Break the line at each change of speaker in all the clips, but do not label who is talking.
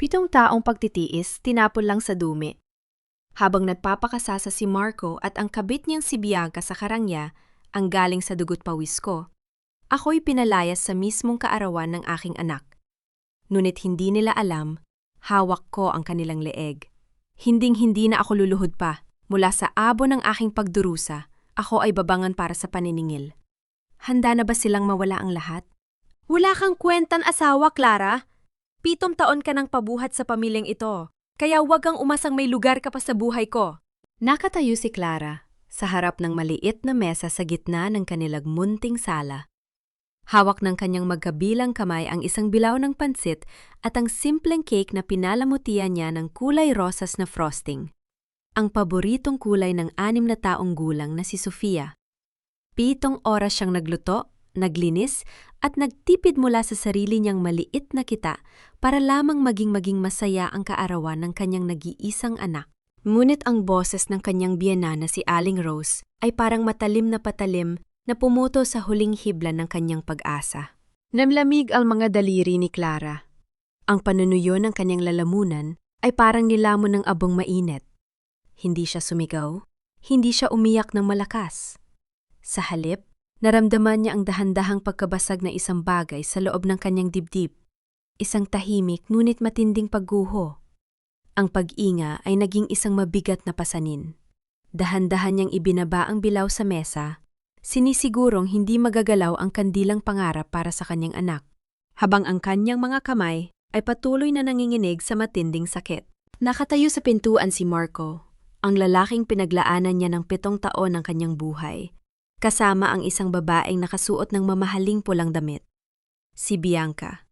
7 taong pagtitiis, tinapon lang sa dumi. Habang nagpapakasasa si Marco at ang kabit niyang si Bianca sa karangya, ang galing sa dugo't pawis ko, ako'y pinalayas sa mismong kaarawan ng aking anak. Ngunit hindi nila alam, hawak ko ang kanilang leeg. Hinding-hindi na ako luluhod pa. Mula sa abo ng aking pagdurusa, ako ay babangan para sa paniningil. Handa na ba silang mawala ang lahat? Wala kang kwentan asawa, Clara. 7 taon ka nang pabuhat sa pamilyang ito, kaya huwag kang umasang may lugar ka pa sa buhay ko. Nakatayo si Clara sa harap ng maliit na mesa sa gitna ng kanilang munting sala. Hawak ng kanyang magkabilang kamay ang isang bilaw ng pansit at ang simpleng cake na pinalamutian niya ng kulay rosas na frosting. Ang paboritong kulay ng 6 na taong gulang na si Sofia. 7 oras siyang nagluto, naglinis, at nagtipid mula sa sarili niyang maliit na kita para lamang maging masaya ang kaarawan ng kanyang nag-iisang anak. Ngunit ang boses ng kanyang biyana na si Aling Rose ay parang matalim na patalim na pumuto sa huling hibla ng kanyang pag-asa. Namlamig ang mga daliri ni Clara. Ang panunuyo ng kanyang lalamunan ay parang nilamon ng abong mainit. Hindi siya sumigaw, hindi siya umiyak ng malakas. Sa halip, naramdaman niya ang dahan-dahang pagkabasag na isang bagay sa loob ng kanyang dibdib. Isang tahimik ngunit matinding pagguho. Ang pag-inga ay naging isang mabigat na pasanin. Dahan-dahan niyang ibinaba ang bilaw sa mesa, sinisigurong hindi magagalaw ang kandilang pangarap para sa kanyang anak, habang ang kanyang mga kamay ay patuloy na nanginginig sa matinding sakit. Nakatayo sa pintuan si Marco, ang lalaking pinaglaanan niya ng 7 taon ng kanyang buhay, kasama ang isang babaeng nakasuot ng mamahaling pulang damit, si Bianca.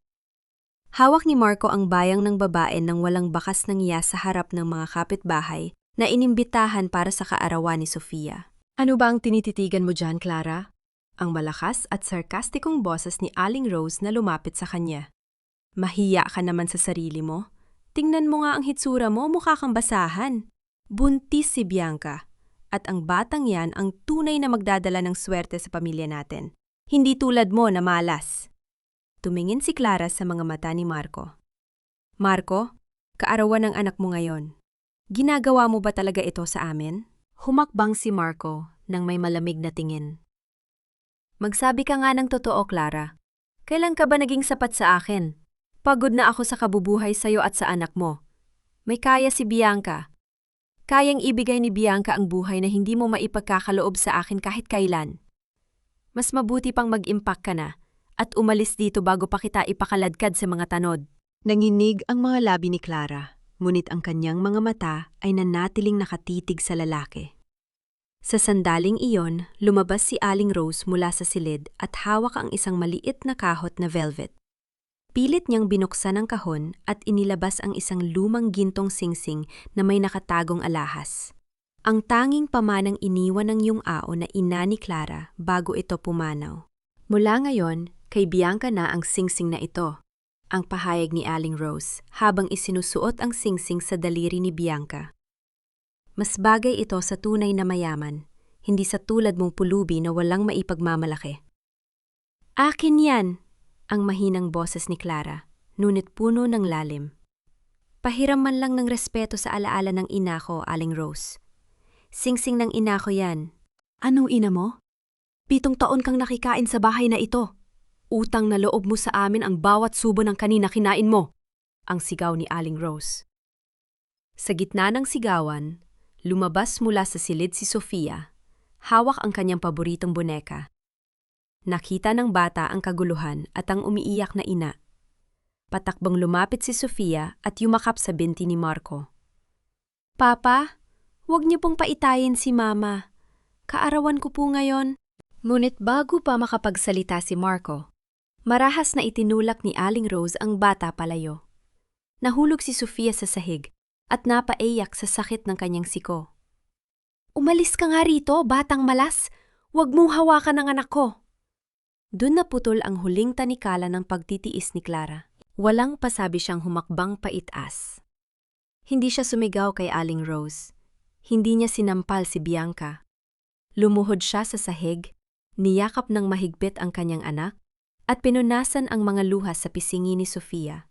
Hawak ni Marco ang bayang ng babae nang walang bakas ng iya sa harap ng mga kapitbahay na inimbitahan para sa kaarawan ni Sofia. Ano ba ang tinititigan mo dyan, Clara? Ang malakas at sarkastikong boses ni Aling Rose na lumapit sa kanya. Mahiya ka naman sa sarili mo. Tingnan mo nga ang hitsura mo, mukha kang basahan. Buntis si Bianca. At ang batang yan ang tunay na magdadala ng swerte sa pamilya natin. Hindi tulad mo na malas. Tumingin si Clara sa mga mata ni Marco. Marco, kaarawan ng anak mo ngayon. Ginagawa mo ba talaga ito sa amin? Humakbang si Marco nang may malamig na tingin. Magsabi ka nga ng totoo, Clara. Kailan ka ba naging sapat sa akin? Pagod na ako sa kabubuhay sa'yo at sa anak mo. May kaya si Bianca. Kayang ibigay ni Bianca ang buhay na hindi mo maipagkakaloob sa akin kahit kailan. Mas mabuti pang mag-impact ka na at umalis dito bago pa kita ipakaladkad sa mga tanod. Nanginig ang mga labi ni Clara, ngunit ang kanyang mga mata ay nanatiling nakatitig sa lalaki. Sa sandaling iyon, lumabas si Aling Rose mula sa silid at hawak ang isang maliit na kahot na velvet. Pilit niyang binuksan ang kahon at inilabas ang isang lumang gintong singsing na may nakatagong alahas. Ang tanging pamanang iniwan ng yung-ao na ina ni Clara bago ito pumanaw. Mula ngayon, kay Bianca na ang singsing na ito, ang pahayag ni Aling Rose habang isinusuot ang singsing sa daliri ni Bianca. Mas bagay ito sa tunay na mayaman, hindi sa tulad mong pulubi na walang maipagmamalaki. Akin yan! Ang mahinang boses ni Clara, ngunit puno ng lalim. Pahiram man lang ng respeto sa alaala ng ina ko, Aling Rose. Singsing ng ina ko yan. Anong ina mo? 7 taon kang nakikain sa bahay na ito. Utang na loob mo sa amin ang bawat subo ng kanina kinain mo. Ang sigaw ni Aling Rose. Sa gitna ng sigawan, lumabas mula sa silid si Sofia. Hawak ang kanyang paboritong boneka. Nakita ng bata ang kaguluhan at ang umiiyak na ina. Patakbang lumapit si Sofia at yumakap sa binti ni Marco. Papa, huwag niyo pong paitayin si Mama. Kaarawan ko po ngayon. Ngunit bago pa makapagsalita si Marco, marahas na itinulak ni Aling Rose ang bata palayo. Nahulog si Sofia sa sahig at napaiyak sa sakit ng kanyang siko. Umalis ka nga rito, batang malas. Huwag mong hawakan ang anak ko. Doon naputol ang huling tanikala ng pagtitiis ni Clara. Walang pasabi siyang humakbang paitaas. Hindi siya sumigaw kay Aling Rose. Hindi niya sinampal si Bianca. Lumuhod siya sa sahig, niyakap ng mahigpit ang kanyang anak, at pinunasan ang mga luha sa pisingi ni Sofia.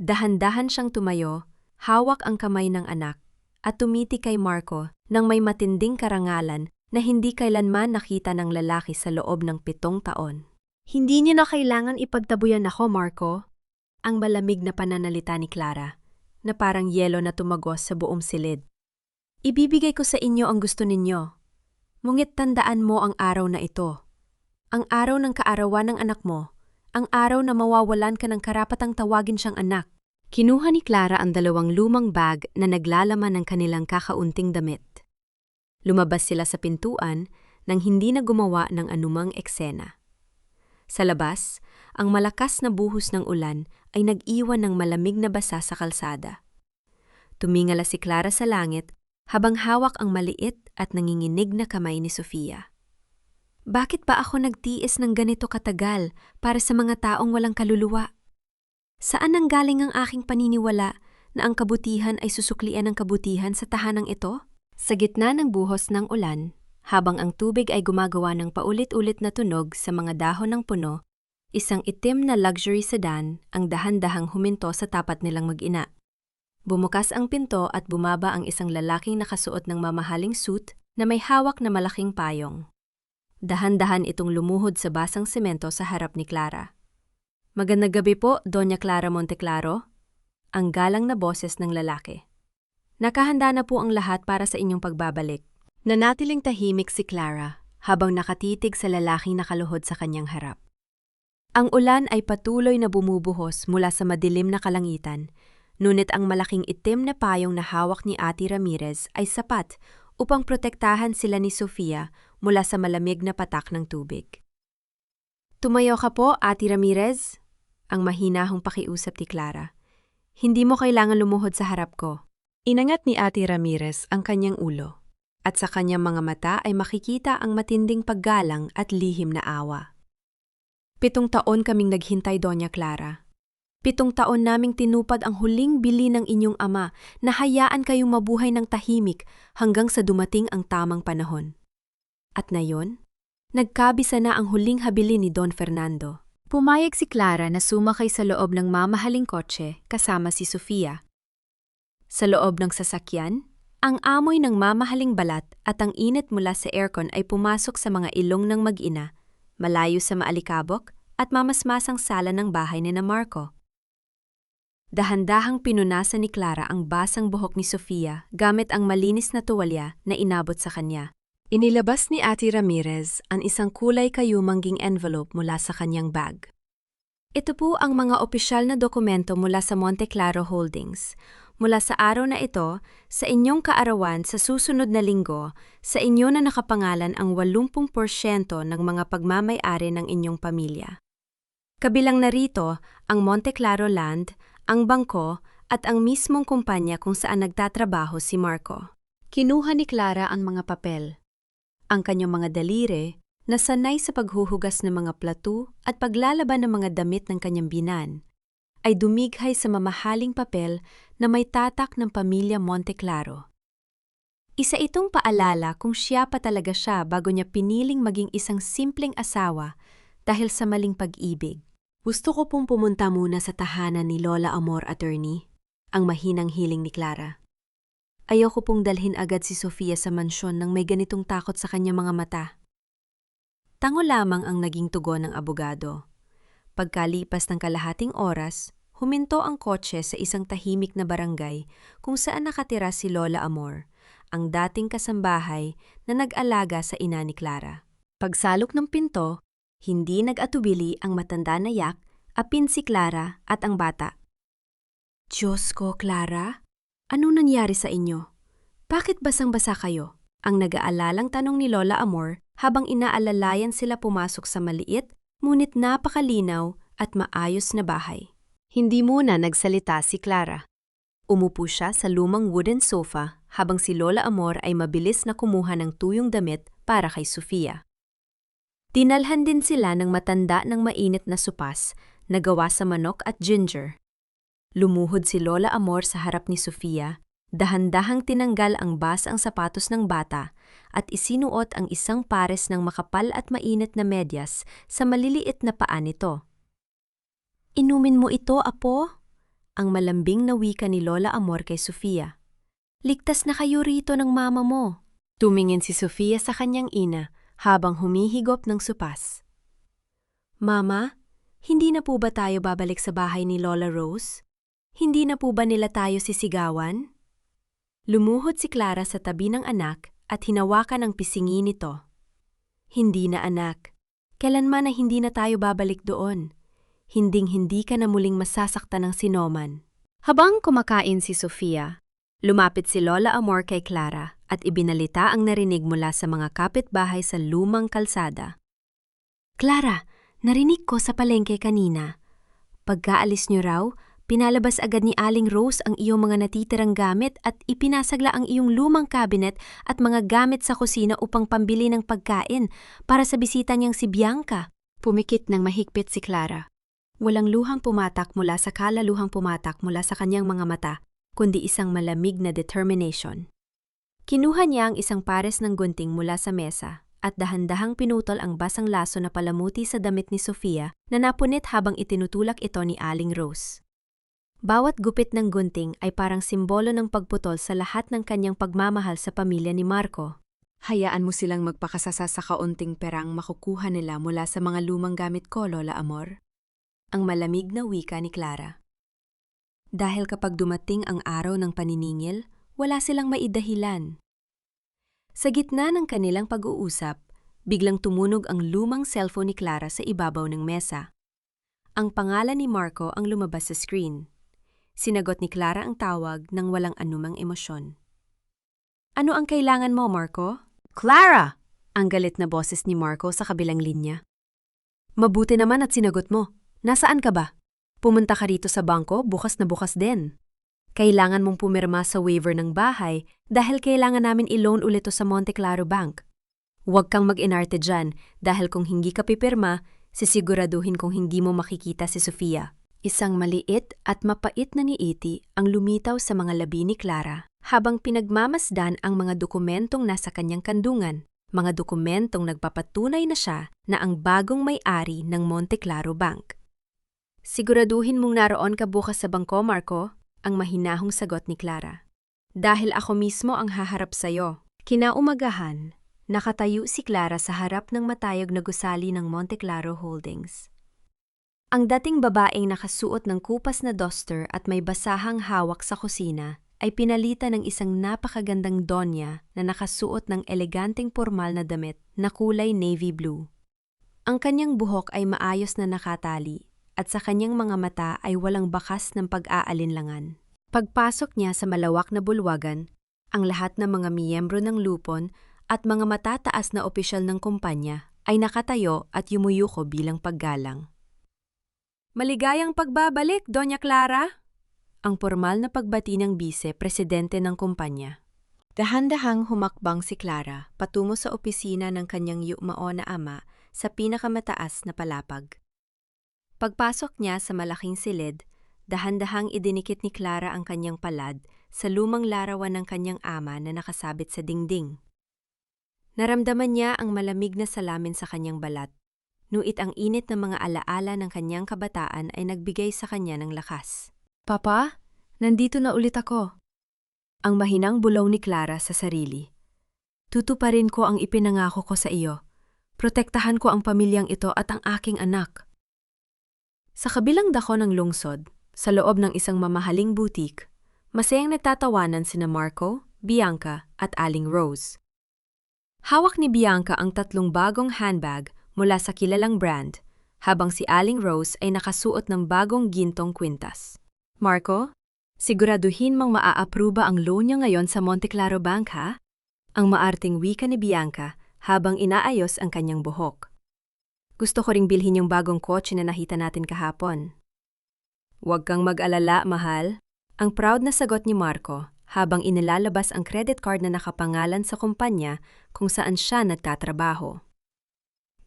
Dahan-dahan siyang tumayo, hawak ang kamay ng anak, at tumiti kay Marco nang may matinding karangalan na hindi kailanman nakita ng lalaki sa loob ng 7 taon. Hindi niyo na kailangan ipagtabuyan ako, Marco. Ang malamig na pananalita ni Clara, na parang yelo na tumagos sa buong silid. Ibibigay ko sa inyo ang gusto ninyo. Ngunit tandaan mo ang araw na ito. Ang araw ng kaarawan ng anak mo, ang araw na mawawalan ka ng karapatang tawagin siyang anak. Kinuha ni Clara ang 2 lumang bag na naglalaman ng kanilang kakaunting damit. Lumabas sila sa pintuan nang hindi na gumawa ng anumang eksena. Sa labas, ang malakas na buhos ng ulan ay nag-iwan ng malamig na basa sa kalsada. Tumingala si Clara sa langit habang hawak ang maliit at nanginginig na kamay ni Sofia. Bakit ba ako nagtiis ng ganito katagal para sa mga taong walang kaluluwa? Saan nanggaling ang aking paniniwala na ang kabutihan ay susuklian ng kabutihan sa tahanang ito? Sa gitna ng buhos ng ulan, habang ang tubig ay gumagawa ng paulit-ulit na tunog sa mga dahon ng puno, isang itim na luxury sedan ang dahan-dahang huminto sa tapat nilang mag-ina. Bumukas ang pinto at bumaba ang isang lalaking nakasuot ng mamahaling suit na may hawak na malaking payong. Dahan-dahan itong lumuhod sa basang semento sa harap ni Clara. Magandang gabi po, Doña Clara Monteclaro. Ang galang na boses ng lalaki. Nakahanda na po ang lahat para sa inyong pagbabalik. Nanatiling tahimik si Clara habang nakatitig sa lalaking nakaluhod sa kanyang harap. Ang ulan ay patuloy na bumubuhos mula sa madilim na kalangitan, ngunit ang malaking itim na payong na hawak ni Ate Ramirez ay sapat upang protektahan sila ni Sofia mula sa malamig na patak ng tubig. Tumayo ka po, Ate Ramirez, ang mahinahong pakiusap ni Clara. Hindi mo kailangan lumuhod sa harap ko. Inangat ni Ate Ramirez ang kanyang ulo, at sa kanyang mga mata ay makikita ang matinding paggalang at lihim na awa. 7 taon kaming naghintay, Doña Clara. 7 taon naming tinupad ang huling bili ng inyong ama na hayaan kayong mabuhay ng tahimik hanggang sa dumating ang tamang panahon. At ngayon, nagkabisa na ang huling habili ni Don Fernando. Pumayag si Clara na sumakay sa loob ng mamahaling kotse kasama si Sofia. Sa loob ng sasakyan, ang amoy ng mamahaling balat at ang init mula sa aircon ay pumasok sa mga ilong ng mag-ina, malayo sa maalikabok at mamasmasang sala ng bahay ni na Marco. Dahan-dahang pinunasan ni Clara ang basang buhok ni Sofia gamit ang malinis na tuwalya na inabot sa kanya. Inilabas ni Ate Ramirez ang isang kulay kayumangging envelope mula sa kanyang bag. Ito po ang mga opisyal na dokumento mula sa Monteclaro Holdings. Mula sa araw na ito, sa inyong kaarawan sa susunod na linggo, sa inyo na nakapangalan ang 80% ng mga pagmamay-ari ng inyong pamilya. Kabilang narito ang Monteclaro Land, ang bangko at ang mismong kumpanya kung saan nagtatrabaho si Marco. Kinuha ni Clara ang mga papel. Ang kanyang mga daliri na sanay sa paghuhugas ng mga plato at paglalaban ng mga damit ng kanyang binan, ay dumighay sa mamahaling papel na may tatak ng pamilya Monteclaro. Isa itong paalala kung siya pa talaga siya bago niya piniling maging isang simpleng asawa dahil sa maling pag-ibig. Gusto ko pong pumunta muna sa tahanan ni Lola Amor, attorney, ang mahinang hiling ni Clara. Ayoko pong dalhin agad si Sofia sa mansyon nang may ganitong takot sa kanyang mga mata. Tango lamang ang naging tugon ng abogado. Pagkalipas ng kalahating oras, huminto ang kotse sa isang tahimik na barangay kung saan nakatira si Lola Amor, ang dating kasambahay na nag-alaga sa ina ni Clara. Pagsalok ng pinto, hindi nag-atubili ang matanda na yak, apin si Clara at ang bata. Diyos ko, Clara, anong nangyari sa inyo? Bakit basang-basa kayo? Ang nag-aalalang tanong ni Lola Amor habang inaalalayan sila pumasok sa maliit ngunit napakalinaw at maayos na bahay. Hindi muna nagsalita si Clara. Umupo siya sa lumang wooden sofa habang si Lola Amor ay mabilis na kumuha ng tuyong damit para kay Sofia. Dinalhan din sila ng matanda ng mainit na supas na gawa sa manok at ginger. Lumuhod si Lola Amor sa harap ni Sofia, dahan-dahang tinanggal ang basang sapatos ng bata at isinuot ang isang pares ng makapal at mainit na medyas sa maliliit na paa nito. Inumin mo ito, apo? ang malambing na wika ni Lola Amor kay Sofia. Ligtas na kayo rito ng mama mo. Tumingin si Sofia sa kanyang ina habang humihigop ng supas. Mama, hindi na po ba tayo babalik sa bahay ni Lola Rose? Hindi na po ba nila tayo sisigawan? Lumuhod si Clara sa tabi ng anak at hinawakan ang pisingi nito. Hindi na anak. Kailanman na hindi na tayo babalik doon. Hinding-hindi ka na muling masasaktan ng sinoman. Habang kumakain si Sofia, lumapit si Lola Amor kay Clara at ibinalita ang narinig mula sa mga kapitbahay sa lumang kalsada. Clara, narinig ko sa palengke kanina. Pagkaalis niyo raw, pinalabas agad ni Aling Rose ang iyong mga natitirang gamit at ipinasagla ang iyong lumang cabinet at mga gamit sa kusina upang pambili ng pagkain para sa bisita niyang si Bianca. Pumikit ng mahigpit si Clara. Walang luhang pumatak mula sa kalaluhang pumatak mula sa kanyang mga mata, kundi isang malamig na determination. Kinuha niya ang isang pares ng gunting mula sa mesa at dahan-dahang pinutol ang basang laso na palamuti sa damit ni Sofia na napunit habang itinutulak ito ni Aling Rose. Bawat gupit ng gunting ay parang simbolo ng pagputol sa lahat ng kanyang pagmamahal sa pamilya ni Marco. Hayaan mo silang magpakasasa sa kaunting perang makukuha nila mula sa mga lumang gamit ko, Lola Amor. Ang malamig na wika ni Clara. Dahil kapag dumating ang araw ng paniningil, wala silang maidahilan. Sa gitna ng kanilang pag-uusap, biglang tumunog ang lumang cellphone ni Clara sa ibabaw ng mesa. Ang pangalan ni Marco ang lumabas sa screen. Sinagot ni Clara ang tawag ng walang anumang emosyon. Ano ang kailangan mo, Marco? Clara! Ang galit na boses ni Marco sa kabilang linya. Mabuti naman at sinagot mo. Nasaan ka ba? Pumunta ka rito sa bangko, bukas na bukas din. Kailangan mong pumirma sa waiver ng bahay dahil kailangan namin i-loan ulit sa Monte Claro Bank. Huwag kang mag-inarte dyan dahil kung hindi ka pipirma, sisiguraduhin kong hindi mo makikita si Sofia. Isang maliit at mapait na niiti ang lumitaw sa mga labi ni Clara habang pinagmamasdan ang mga dokumentong nasa kanyang kandungan, mga dokumentong nagpapatunay na siya na ang bagong may-ari ng Monte Claro Bank. Siguraduhin mong naroon ka bukas sa bangko, Marco, ang mahinahong sagot ni Clara. Dahil ako mismo ang haharap sa'yo. Kinaumagahan, nakatayo si Clara sa harap ng matayog na gusali ng Monte Claro Holdings. Ang dating babaeng nakasuot ng kupas na duster at may basahang hawak sa kusina ay pinalitan ng isang napakagandang donya na nakasuot ng eleganteng pormal na damit na kulay navy blue. Ang kanyang buhok ay maayos na nakatali at sa kanyang mga mata ay walang bakas ng pag-aalinlangan. Pagpasok niya sa malawak na bulwagan, ang lahat ng mga miyembro ng lupon at mga matataas na opisyal ng kumpanya ay nakatayo at yumuyuko bilang paggalang. Maligayang pagbabalik, Doña Clara! Ang pormal na pagbati ng bise-presidente ng kumpanya. Dahan-dahang humakbang si Clara patungo sa opisina ng kanyang yumao na ama sa pinakamataas na palapag. Pagpasok niya sa malaking silid, dahan-dahang idinikit ni Clara ang kanyang palad sa lumang larawan ng kanyang ama na nakasabit sa dingding. Naramdaman niya ang malamig na salamin sa kanyang balat, nuit ang init ng mga alaala ng kanyang kabataan ay nagbigay sa kanya ng lakas. Papa, nandito na ulit ako. Ang mahinang bulaw ni Clara sa sarili. Tutuparin ko ang ipinangako ko sa iyo. Protektahan ko ang pamilyang ito at ang aking anak. Sa kabilang dako ng lungsod, sa loob ng isang mamahaling butik, masayang nagtatawanan sina Marco, Bianca at Aling Rose. Hawak ni Bianca ang 3 bagong handbag mula sa kilalang brand, habang si Aling Rose ay nakasuot ng bagong gintong kwintas. Marco, siguraduhin mong maa-apruba ang loan niya ngayon sa Monte Claro Bank, ha? Ang maarting wika ni Bianca habang inaayos ang kanyang buhok. Gusto ko ring bilhin yung bagong kotse na nakita natin kahapon. Huwag kang mag-alala, mahal. Ang proud na sagot ni Marco habang inilalabas ang credit card na nakapangalan sa kumpanya kung saan siya nagtatrabaho.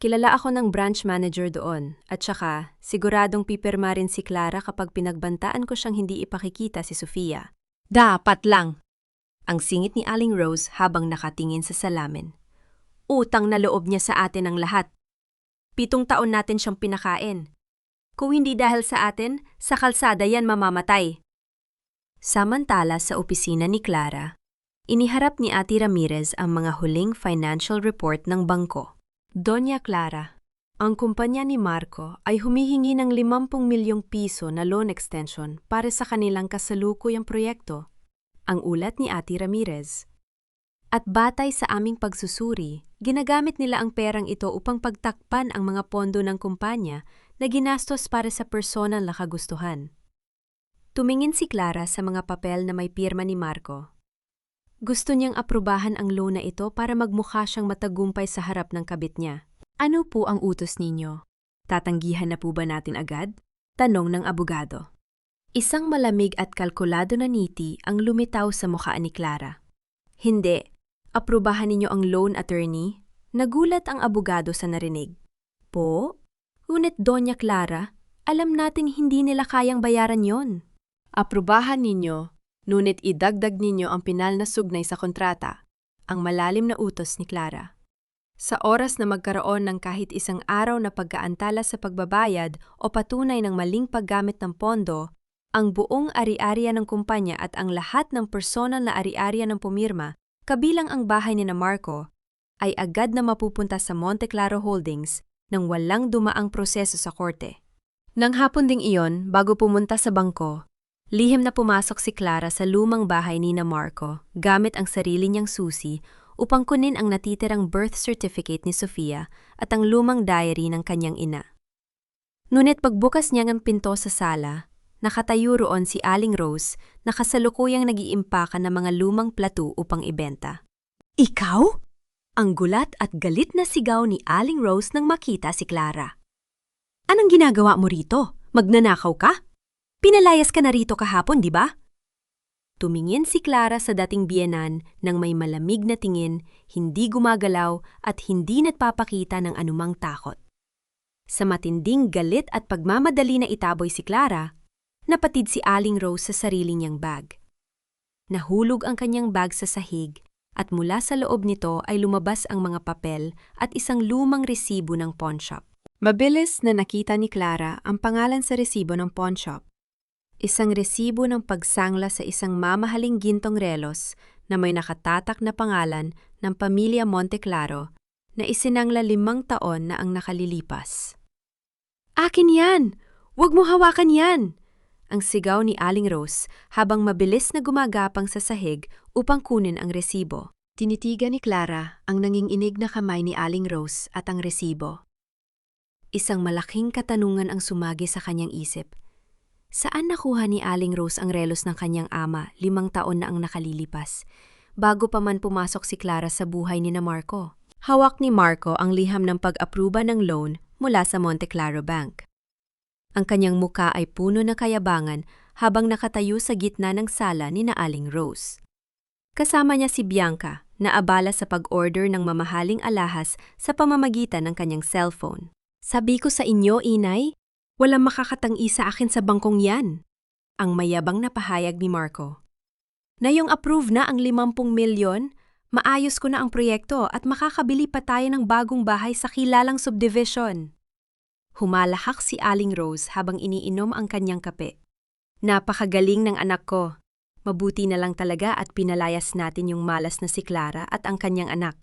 Kilala ako ng branch manager doon at saka siguradong pipirma rin si Clara kapag pinagbantaan ko siyang hindi ipakikita si Sofia. Dapat lang! Ang singit ni Aling Rose habang nakatingin sa salamin. Utang na loob niya sa atin ang lahat. 7 taon natin siyang pinakain. Kung hindi dahil sa atin, sa kalsada yan mamamatay. Samantala sa opisina ni Clara, iniharap ni Ate Ramirez ang mga huling financial report ng bangko. Doña Clara, ang kumpanya ni Marco ay humihingi ng 50 milyong piso na loan extension para sa kanilang kasalukuyang proyekto. Ang ulat ni Ate Ramirez. At batay sa aming pagsusuri, ginagamit nila ang perang ito upang pagtakpan ang mga pondo ng kumpanya na ginastos para sa personal na kagustuhan. Tumingin si Clara sa mga papel na may pirma ni Marco. Gusto niyang aprubahan ang loan na ito para magmukha siyang matagumpay sa harap ng kabit niya. Ano po ang utos ninyo? Tatanggihan na po ba natin agad? Tanong ng abogado. Isang malamig at kalkulado na ngiti ang lumitaw sa mukha ni Clara. Hindi. Aprubahan ninyo ang loan attorney? Nagulat ang abogado sa narinig. Po? Ngunit Doña Clara, alam nating hindi nila kayang bayaran yon. Aprubahan ninyo, ngunit idagdag ninyo ang pinal na sugnay sa kontrata, ang malalim na utos ni Clara. Sa oras na magkaroon ng kahit isang araw na pagkaantala sa pagbabayad o patunay ng maling paggamit ng pondo, ang buong ari-ariya ng kumpanya at ang lahat ng personal na ari-ariya ng pumirma, kabilang ang bahay ni Marco, ay agad na mapupunta sa Monte Claro Holdings nang walang dumaang proseso sa korte. Nang hapon ding iyon, bago pumunta sa bangko, lihim na pumasok si Clara sa lumang bahay ni Marco gamit ang sarili niyang susi upang kunin ang natitirang birth certificate ni Sofia at ang lumang diary ng kanyang ina. Ngunit pagbukas niya ng pinto sa sala, nakatayo roon si Aling Rose na kasalukuyang nag-iimpaka ng mga lumang plato upang ibenta. Ikaw? Ang gulat at galit na sigaw ni Aling Rose nang makita si Clara. Anong ginagawa mo rito? Magnanakaw ka? Pinalayas ka na rito kahapon, di ba? Tumingin si Clara sa dating biyenan nang may malamig na tingin, hindi gumagalaw at hindi nagpapakita ng anumang takot. Sa matinding galit at pagmamadali na itaboy si Clara, napatid si Aling Rose sa sarili niyang bag. Nahulog ang kanyang bag sa sahig at mula sa loob nito ay lumabas ang mga papel at isang lumang resibo ng pawnshop. Mabilis na nakita ni Clara ang pangalan sa resibo ng pawnshop. Isang resibo ng pagsangla sa isang mamahaling gintong relos na may nakatatak na pangalan ng pamilya Monte Claro na isinangla 5 taon na ang nakalilipas. Akin yan! Huwag mo hawakan yan! Ang sigaw ni Aling Rose habang mabilis na gumagapang sa sahig upang kunin ang resibo. Tinitigan ni Clara ang nanginginig na kamay ni Aling Rose at ang resibo. Isang malaking katanungan ang sumagi sa kanyang isip. Saan nakuha ni Aling Rose ang relos ng kanyang ama 5 taon na ang nakalilipas, bago pa man pumasok si Clara sa buhay ni Marco? Hawak ni Marco ang liham ng pag-apruba ng loan mula sa Monte Claro Bank. Ang kanyang muka ay puno ng kayabangan habang nakatayo sa gitna ng sala ni Aling Rose. Kasama niya si Bianca na abala sa pag-order ng mamahaling alahas sa pamamagitan ng kanyang cellphone. Sabi ko sa inyo, inay, walang makakatangi sa akin sa bangkong yan. Ang mayabang na pahayag ni Marco. Ngayong approve na ang 50 milyon, maayos ko na ang proyekto at makakabili pa tayo ng bagong bahay sa kilalang subdivision. Humalahak si Aling Rose habang iniinom ang kanyang kape. Napakagaling ng anak ko. Mabuti na lang talaga at pinalayas natin yung malas na si Clara at ang kanyang anak.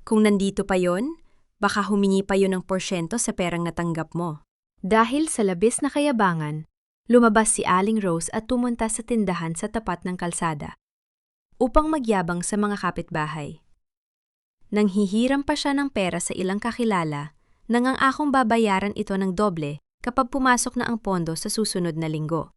Kung nandito pa yon, baka humingi pa yon ng porsyento sa perang natanggap mo. Dahil sa labis na kayabangan, lumabas si Aling Rose at pumunta sa tindahan sa tapat ng kalsada upang magyabang sa mga kapitbahay. Nang hihiram pa siya ng pera sa ilang kakilala, nangangakong babayaran ito ng doble kapag pumasok na ang pondo sa susunod na linggo.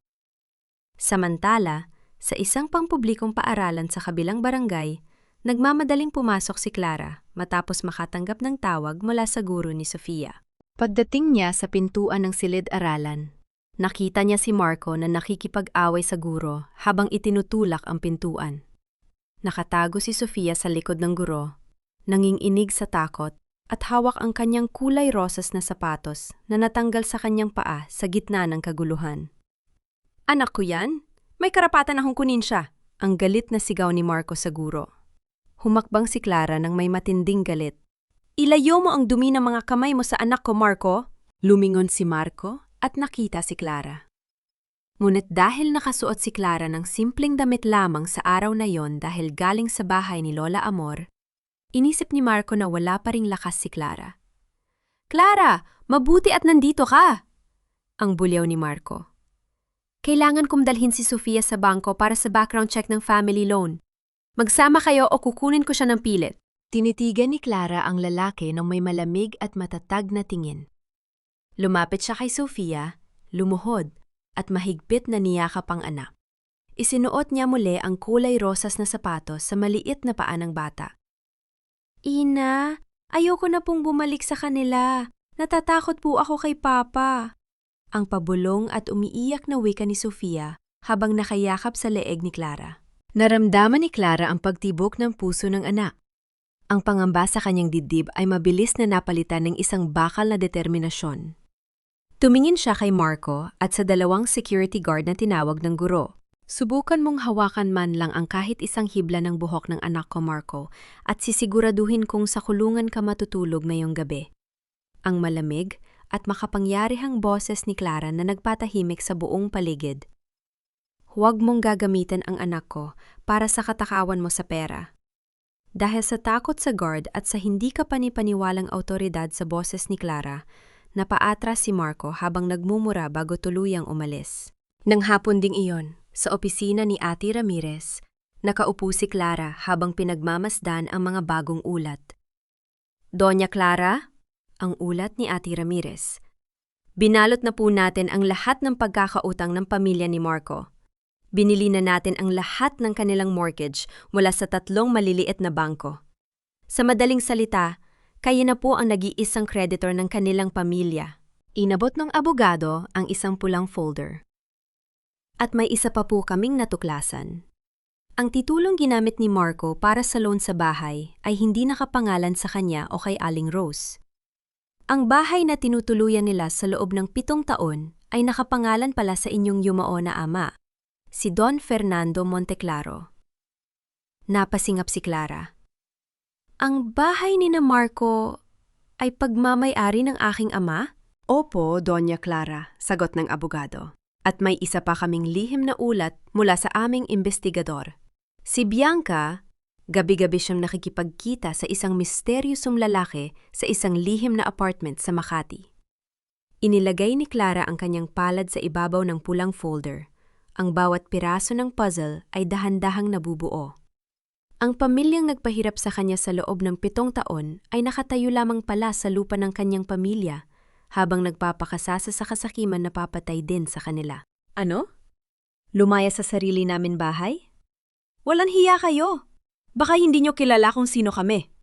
Samantala, sa isang pangpublikong paaralan sa kabilang barangay, nagmamadaling pumasok si Clara matapos makatanggap ng tawag mula sa guro ni Sofia. Pagdating niya sa pintuan ng silid-aralan, nakita niya si Marco na nakikipag-away sa guro habang itinutulak ang pintuan. Nakatago si Sofia sa likod ng guro, nanginginig sa takot, at hawak ang kanyang kulay rosas na sapatos na natanggal sa kanyang paa sa gitna ng kaguluhan. Anak ko yan? May karapatan akong kunin siya, ang galit na sigaw ni Marco sa guro. Humakbang si Clara ng may matinding galit. Ilayo mo ang dumi ng mga kamay mo sa anak ko, Marco! Lumingon si Marco, at nakita si Clara. Ngunit dahil nakasuot si Clara ng simpleng damit lamang sa araw na yon dahil galing sa bahay ni Lola Amor, inisip ni Marco na wala pa ring lakas si Clara. "Clara, mabuti at nandito ka!" Ang bulyaw ni Marco. "Kailangan kong dalhin si Sofia sa bangko para sa background check ng family loan. Magsama kayo o kukunin ko siya ng pilit." Tinitigan ni Clara ang lalaki ng may malamig at matatag na tingin. Lumapit siya kay Sofia, lumuhod, at mahigpit na niyakap ang anak. Isinuot niya muli ang kulay rosas na sapatos sa maliit na paa ng bata. "Ina, ayoko na pong bumalik sa kanila. Natatakot po ako kay Papa." Ang pabulong at umiiyak na wika ni Sofia habang nakayakap sa leeg ni Clara. Naramdaman ni Clara ang pagtibok ng puso ng anak. Ang pangamba sa kanyang dibdib ay mabilis na napalitan ng isang bakal na determinasyon. Tumingin siya kay Marco at sa dalawang security guard na tinawag ng guro. "Subukan mong hawakan man lang ang kahit isang hibla ng buhok ng anak ko, Marco, at sisiguraduhin kong sa kulungan ka matutulog ngayong gabi." Ang malamig at makapangyarihang boses ni Clara na nagpatahimik sa buong paligid. "Huwag mong gagamitin ang anak ko para sa katakawan mo sa pera." Dahil sa takot sa guard at sa hindi ka panipaniwalang awtoridad sa boses ni Clara, napaatras si Marco habang nagmumura bago tuluyang umalis. Nang hapon ding iyon, sa opisina ni Ate Ramirez, nakaupo si Clara habang pinagmamasdan ang mga bagong ulat. "Doña Clara," ang ulat ni Ate Ramirez, "binalot na po natin ang lahat ng pagkakautang ng pamilya ni Marco. Binili na natin ang lahat ng kanilang mortgage mula sa 3 maliliit na bangko. Sa madaling salita, kayo na po ang nag-iisang creditor ng kanilang pamilya." Inabot ng abogado ang isang pulang folder. "At may isa pa po kaming natuklasan. Ang titulong ginamit ni Marco para sa loan sa bahay ay hindi nakapangalan sa kanya o kay Aling Rose. Ang bahay na tinutuluyan nila sa loob ng 7 taon ay nakapangalan pala sa inyong yumao na ama, si Don Fernando Monteclaro." Napasingap si Clara. "Ang bahay ni na Marco ay pagmamay-ari ng aking ama?" "Opo, Doña Clara," sagot ng abogado. "At may isa pa kaming lihim na ulat mula sa aming investigador. Si Bianca, gabi-gabi siyang nakikipagkita sa isang misteryosong lalaki sa isang lihim na apartment sa Makati." Inilagay ni Clara ang kanyang palad sa ibabaw ng pulang folder. Ang bawat piraso ng puzzle ay dahan-dahang nabubuo. Ang pamilyang nagpahirap sa kanya sa loob ng 7 taon ay nakatayo lamang pala sa lupa ng kanyang pamilya, habang nagpapakasasa sa kasakiman na papatay din sa kanila. "Ano? Lumaya sa sarili namin bahay? Walang hiya kayo! Baka hindi nyo kilala kung sino kami."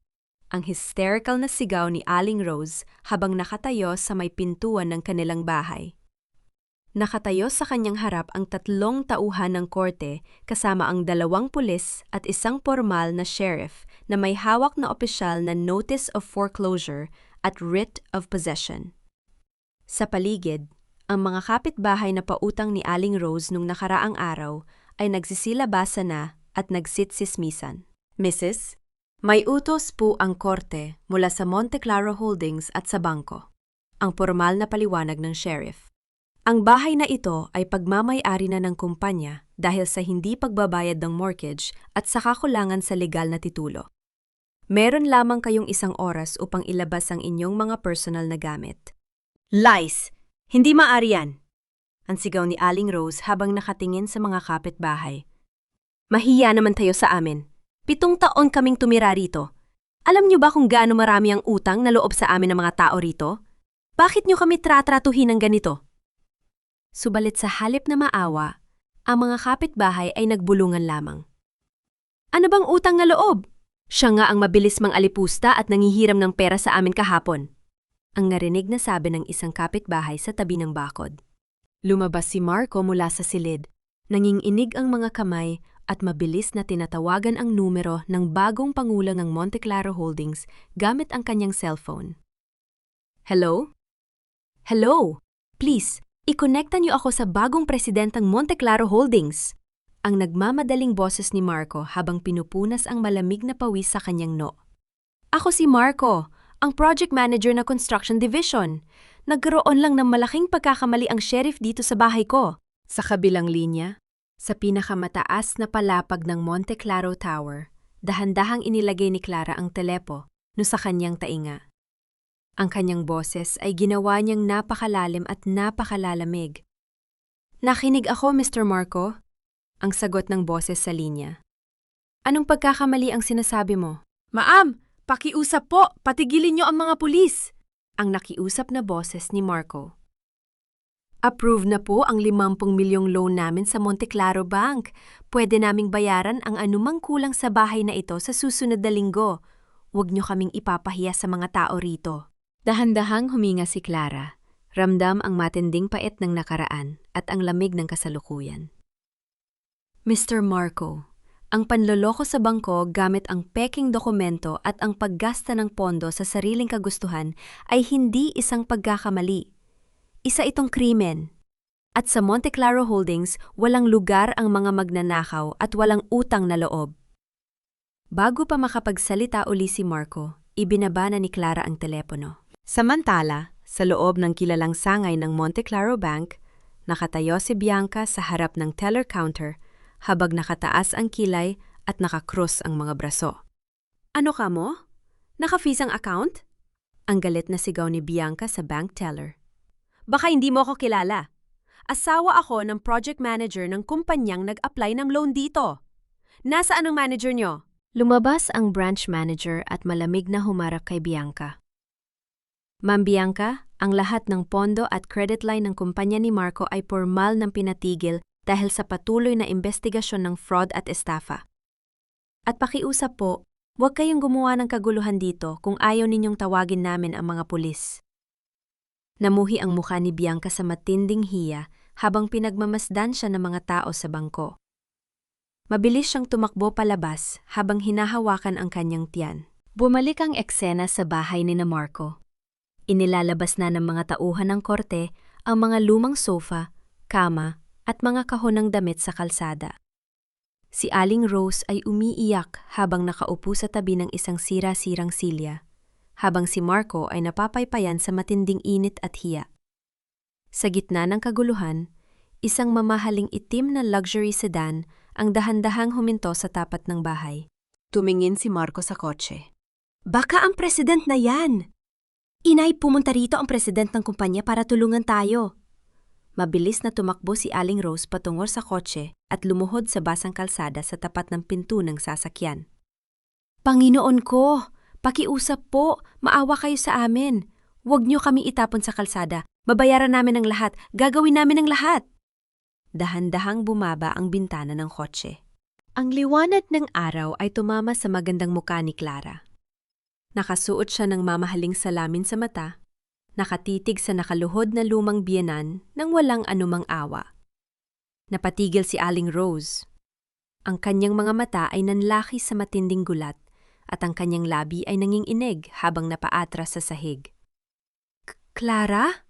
Ang hysterical na sigaw ni Aling Rose habang nakatayo sa may pintuan ng kanilang bahay. Nakatayo sa kanyang harap ang 3 tauhan ng korte kasama ang 2 pulis at isang formal na sheriff na may hawak na opisyal na notice of foreclosure at writ of possession. Sa paligid, ang mga kapitbahay na pautang ni Aling Rose nung nakaraang araw ay nagsisilabasa na at nagsitsismisan. "Mrs., may utos po ang korte mula sa Monteclaro Holdings at sa bangko." Ang formal na paliwanag ng sheriff. "Ang bahay na ito ay pagmamay-ari na ng kumpanya dahil sa hindi pagbabayad ng mortgage at sa kakulangan sa legal na titulo. Meron lamang kayong 1 oras upang ilabas ang inyong mga personal na gamit." "Lies! Hindi maaari yan!" ang sigaw ni Aling Rose habang nakatingin sa mga kapitbahay. "Mahiya naman tayo sa amin. 7 taon kaming tumira rito. Alam niyo ba kung gaano marami ang utang na loob sa amin ng mga tao rito? Bakit niyo kami tratratuhin ng ganito?" Subalit sa halip na maawa, ang mga kapitbahay ay nagbulungan lamang. "Ano bang utang na loob? Siya nga ang mabilis mang alipusta at nangihiram ng pera sa amin kahapon." Ang narinig na sabi ng isang kapitbahay sa tabi ng bakod. Lumabas si Marco mula sa silid. Nanginginig ang mga kamay at mabilis na tinatawagan ang numero ng bagong pangulo ng Monteclaro Holdings gamit ang kanyang cellphone. "Hello? Hello? Please, ikonekta niyo ako sa bagong presidentang Monteclaro Holdings." Ang nagmamadaling boses ni Marco habang pinupunas ang malamig na pawis sa kanyang noo. "Ako si Marco, ang project manager na construction division. Nagkaroon lang ng malaking pagkakamali ang sheriff dito sa bahay ko. Sa kabilang linya, sa pinakamataas na palapag ng Monte Claro Tower, dahan-dahang inilagay ni Clara ang telepo no sa kanyang tainga. Ang kanyang boses ay ginawa niyang napakalalim at napakalalamig. "Nakinig ako, Mr. Marco," ang sagot ng boses sa linya. "Anong pagkakamali ang sinasabi mo?" "Ma'am, pakiusap po, patigilin niyo ang mga pulis!" Ang nakiusap na boses ni Marco. "Approve na po ang 50 milyong loan namin sa Monte Claro Bank. Pwede naming bayaran ang anumang kulang sa bahay na ito sa susunod na linggo. Huwag niyo kaming ipapahiya sa mga tao rito." Dahan-dahang huminga si Clara. Ramdam ang matinding pait ng nakaraan at ang lamig ng kasalukuyan. "Mr. Marco, ang panloloko sa bangko gamit ang peking dokumento at ang paggasta ng pondo sa sariling kagustuhan ay hindi isang pagkakamali. Isa itong krimen. At sa Monte Claro Holdings, walang lugar ang mga magnanakaw at walang utang na loob." Bago pa makapagsalita uli si Marco, ibinaba na ni Clara ang telepono. Samantala, sa loob ng kilalang sangay ng Monte Claro Bank, nakatayo si Bianca sa harap ng teller counter habang nakataas ang kilay at nakakrus ang mga braso. "Ano ka mo? Naka-freeze ang account?" Ang galit na sigaw ni Bianca sa bank teller. "Baka hindi mo ako kilala. Asawa ako ng project manager ng kumpanyang nag-apply ng loan dito. Nasaan ang manager nyo?" Lumabas ang branch manager at malamig na humarap kay Bianca. "Ma'am Bianca, ang lahat ng pondo at credit line ng kumpanya ni Marco ay formal ng pinatigil dahil sa patuloy na investigasyon ng fraud at estafa. At pakiusap po, huwag kayong gumawa ng kaguluhan dito kung ayaw ninyong tawagin namin ang mga pulis." Namuhi ang mukha ni Bianca sa matinding hiya habang pinagmamasdan siya ng mga tao sa bangko. Mabilis siyang tumakbo palabas habang hinahawakan ang kanyang tiyan. Bumalik ang eksena sa bahay ni Marco. Inilalabas na ng mga tauhan ng korte ang mga lumang sofa, kama at mga kahon ng damit sa kalsada. Si Aling Rose ay umiiyak habang nakaupo sa tabi ng isang sira-sirang silya, habang si Marco ay napapaypayan sa matinding init at hiya. Sa gitna ng kaguluhan, isang mamahaling itim na luxury sedan ang dahan-dahang huminto sa tapat ng bahay. Tumingin si Marco sa kotse. "Baka ang president na yan! Inay, pumunta rito ang president ng kumpanya para tulungan tayo." Mabilis na tumakbo si Aling Rose patungo sa kotse at lumuhod sa basang kalsada sa tapat ng pinto ng sasakyan. "Panginoon ko, pakiusap po, maawa kayo sa amin. Huwag niyo kami itapon sa kalsada. Babayaran namin ang lahat, gagawin namin ang lahat." Dahan-dahang bumaba ang bintana ng kotse. Ang liwanag ng araw ay tumama sa magandang mukha ni Clara. Nakasuot siya ng mamahaling salamin sa mata, nakatitig sa nakaluhod na lumang biyenan nang walang anumang awa. Napatigil si Aling Rose. Ang kanyang mga mata ay nanlaki sa matinding gulat at ang kanyang labi ay nanginginig habang napaatras sa sahig. "Clara?"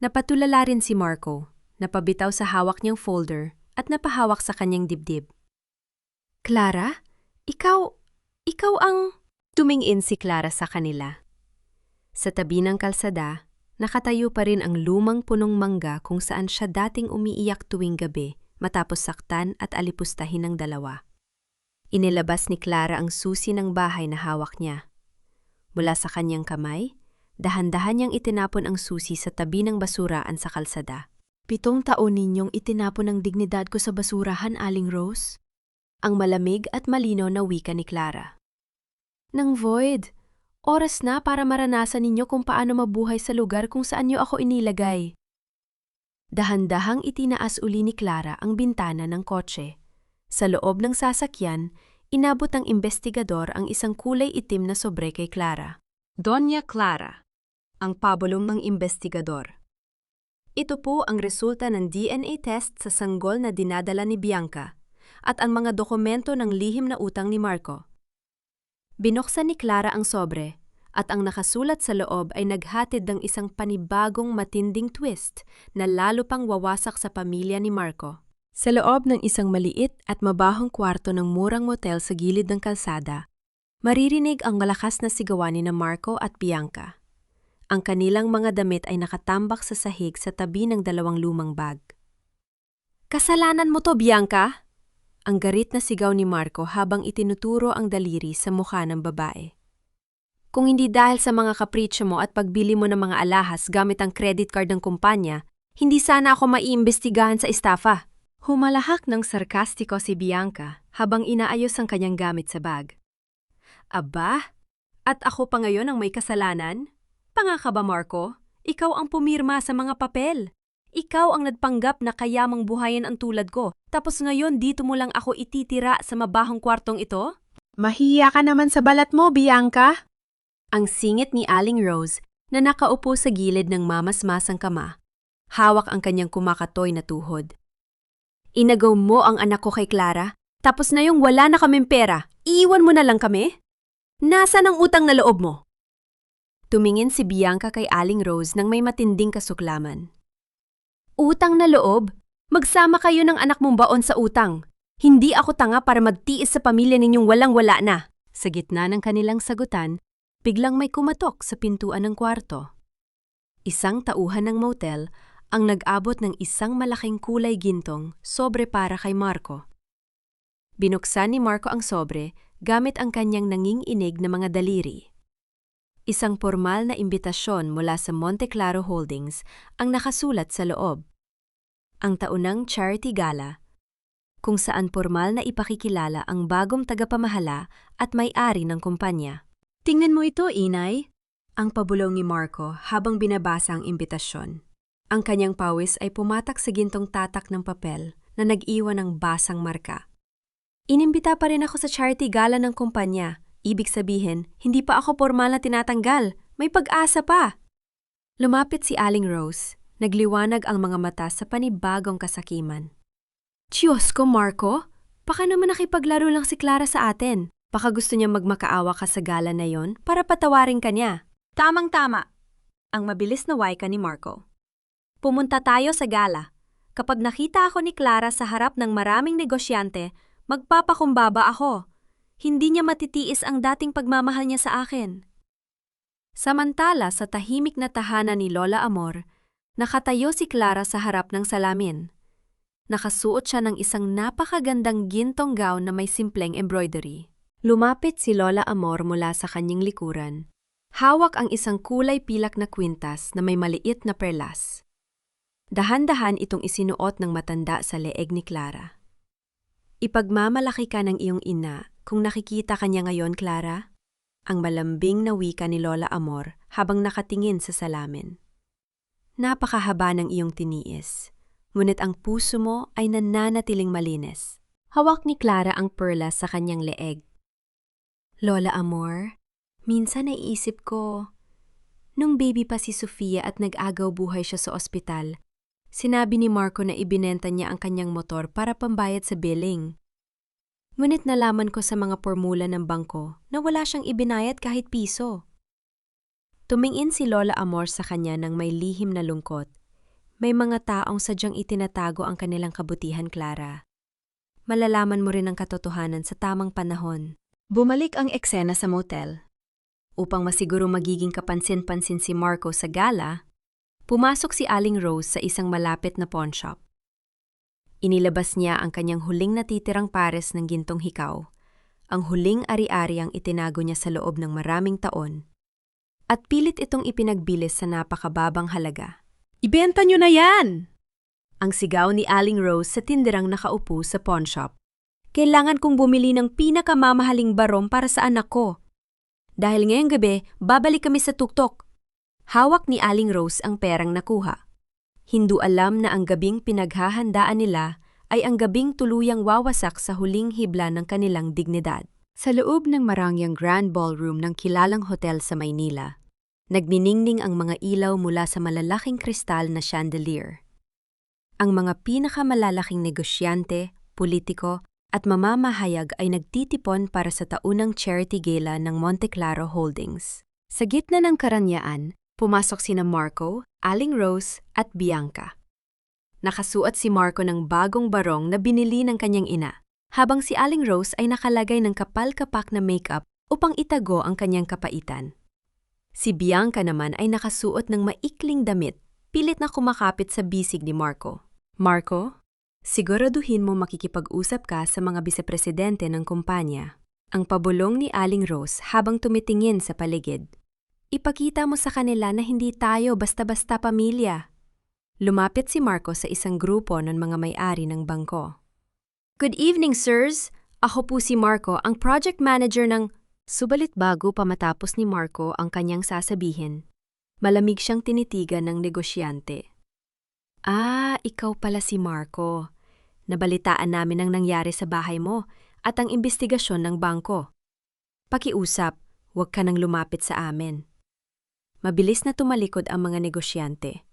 Napatulala rin si Marco, napabitaw sa hawak niyang folder at napahawak sa kanyang dibdib. "Clara, ikaw ang..." Tumingin si Clara sa kanila. Sa tabi ng kalsada, nakatayo pa rin ang lumang punong mangga kung saan siya dating umiiyak tuwing gabi matapos saktan at alipustahin ng dalawa. Inilabas ni Clara ang susi ng bahay na hawak niya. Mula sa kanyang kamay, dahan-dahan niyang itinapon ang susi sa tabi ng basuraan sa kalsada. 7 taon ninyong itinapon ang dignidad ko sa basurahan, Aling Rose? Ang malamig at malinaw na wika ni Clara. "Nang Void, oras na para maranasan ninyo kung paano mabuhay sa lugar kung saan niyo ako inilagay." Dahan-dahang itinaas uli ni Clara ang bintana ng kotse. Sa loob ng sasakyan, inabot ng investigador ang isang kulay itim na sobre kay Clara. "Doña Clara," ang pabulong ng investigador. "Ito po ang resulta ng DNA test sa sanggol na dinadala ni Bianca at ang mga dokumento ng lihim na utang ni Marco." Binuksan ni Clara ang sobre at ang nakasulat sa loob ay naghatid ng isang panibagong matinding twist na lalo pang wawasak sa pamilya ni Marco. Sa loob ng isang maliit at mabahong kwarto ng murang motel sa gilid ng kalsada, maririnig ang malakas na sigawan ni Marco at Bianca. Ang kanilang mga damit ay nakatambak sa sahig sa tabi ng dalawang lumang bag. "Kasalanan mo to, Bianca!" Ang garit na sigaw ni Marco habang itinuturo ang daliri sa mukha ng babae. "Kung hindi dahil sa mga kapritsyo mo at pagbili mo ng mga alahas gamit ang credit card ng kumpanya, hindi sana ako maiimbestigahan sa estafa." Humalahak ng sarkastiko si Bianca habang inaayos ang kanyang gamit sa bag. "Aba, at ako pa ngayon ang may kasalanan? Tanga ka ba, Marco? Ikaw ang pumirma sa mga papel. Ikaw ang nagpanggap na kayamang buhayin ang tulad ko, tapos ngayon dito mo lang ako ititira sa mabahong kwartong ito?"
Mahiya ka naman sa balat mo, Bianca.
Ang singit ni Aling Rose na nakaupo sa gilid ng mamasmasang kama. Hawak ang kanyang kumakatoy na tuhod. "Inagaw mo ang anak ko kay Clara, tapos na yung wala na kaming pera, iiwan mo na lang kami? Nasaan ang utang na loob mo?" Tumingin si Bianca kay Aling Rose nang may matinding kasuklaman. "Utang na loob? Magsama kayo ng anak mong baon sa utang. Hindi ako tanga para magtiis sa pamilya ninyong walang-wala na." Sa gitna ng kanilang sagutan, biglang may kumatok sa pintuan ng kwarto. Isang tauhan ng motel ang nag-abot ng isang malaking kulay gintong sobre para kay Marco. Binuksan ni Marco ang sobre gamit ang kanyang nanginginig na mga daliri. Isang formal na imbitasyon mula sa Monte Claro Holdings ang nakasulat sa loob. Ang taunang charity gala, kung saan formal na ipakikilala ang bagong tagapamahala at may-ari ng kumpanya. "Tingnan mo ito, inay," ang pabulong ni Marco habang binabasa ang imbitasyon. Ang kanyang pawis ay pumatak sa gintong tatak ng papel na nag-iwan ng basang marka. "Inimbita pa rin ako sa charity gala ng kumpanya. Ibig sabihin, hindi pa ako formal na tinatanggal. May pag-asa pa." Lumapit si Aling Rose. Nagliwanag ang mga mata sa panibagong kasakiman. "Diyos ko, Marco! Baka naman nakipaglaro lang si Clara sa atin. Baka gusto niya magmakaawa ka sa gala na yon para patawarin ka niya." "Tamang-tama!" Ang mabilis na wika ni Marco. "Pumunta tayo sa gala. Kapag nakita ako ni Clara sa harap ng maraming negosyante, magpapakumbaba ako. Hindi niya matitiis ang dating pagmamahal niya sa akin." Samantala sa tahimik na tahanan ni Lola Amor, nakatayo si Clara sa harap ng salamin. Nakasuot siya ng isang napakagandang gintong gown na may simpleng embroidery. Lumapit si Lola Amor mula sa kanyang likuran. Hawak ang isang kulay pilak na kwintas na may maliit na perlas. Dahan-dahan itong isinuot ng matanda sa leeg ni Clara. "Ipagmamalaki ka ng iyong ina kung nakikita ka niya ngayon, Clara?" Ang malambing na wika ni Lola Amor habang nakatingin sa salamin. "Napakahaba ng iyong tiniis, ngunit ang puso mo ay nananatiling malinis." Hawak ni Clara ang perlas sa kanyang leeg. "Lola Amor, minsan naiisip ko, nung baby pa si Sofia at nag-agaw buhay siya sa ospital, sinabi ni Marco na ibinenta niya ang kanyang motor para pambayad sa billing. Ngunit nalaman ko sa mga formula ng bangko na wala siyang ibinayad kahit piso." Tumingin si Lola Amor sa kanya ng may lihim na lungkot. "May mga taong sadyang itinatago ang kanilang kabutihan, Clara. Malalaman mo rin ang katotohanan sa tamang panahon." Bumalik ang eksena sa motel. Upang masiguro magiging kapansin-pansin si Marco sa gala, pumasok si Aling Rose sa isang malapit na pawn shop. Inilabas niya ang kanyang huling natitirang pares ng gintong hikaw, ang huling ari-ari ang itinago niya sa loob ng maraming taon, at pilit itong ipinagbilis sa napakababang halaga.
Ibenta nyo na yan!
Ang sigaw ni Aling Rose sa tinderang nakaupo sa pawn shop. "Kailangan kong bumili ng pinakamamahaling barong para sa anak ko. Dahil ngayong gabi, babalik kami sa tuktok." Hawak ni Aling Rose ang perang nakuha. Hindi alam na ang gabing pinaghahandaan nila ay ang gabing tuluyang wawasak sa huling hibla ng kanilang dignidad. Sa loob ng marangyang grand ballroom ng kilalang hotel sa Maynila, nagniningning ang mga ilaw mula sa malalaking kristal na chandelier. Ang mga pinakamalalaking negosyante, politiko, at mamamahayag ay nagtitipon para sa taunang charity gala ng Monte Claro Holdings. Sa gitna ng karanyaan, pumasok sina Marco, Aling Rose, at Bianca. Nakasuot si Marco ng bagong barong na binili ng kanyang ina, habang si Aling Rose ay nakalagay ng kapal-kapak na makeup upang itago ang kanyang kapaitan. Si Bianca naman ay nakasuot ng maikling damit, pilit na kumakapit sa bisig ni Marco. Marco, siguraduhin mo makikipag-usap ka sa mga bisepresidente ng kumpanya. Ang pabulong ni Aling Rose habang tumitingin sa paligid. Ipakita mo sa kanila na hindi tayo basta-basta pamilya. Lumapit si Marco sa isang grupo ng mga may-ari ng bangko. Good evening, sirs. Ako po si Marco, ang project manager ng... Subalit bago pa matapos ni Marco ang kanyang sasabihin, malamig siyang tinitigan ng negosyante. Ah, ikaw pala si Marco. Nabalitaan namin ang nangyari sa bahay mo at ang imbestigasyon ng bangko. Pakiusap, huwag ka nang lumapit sa amin. Mabilis na tumalikod ang mga negosyante.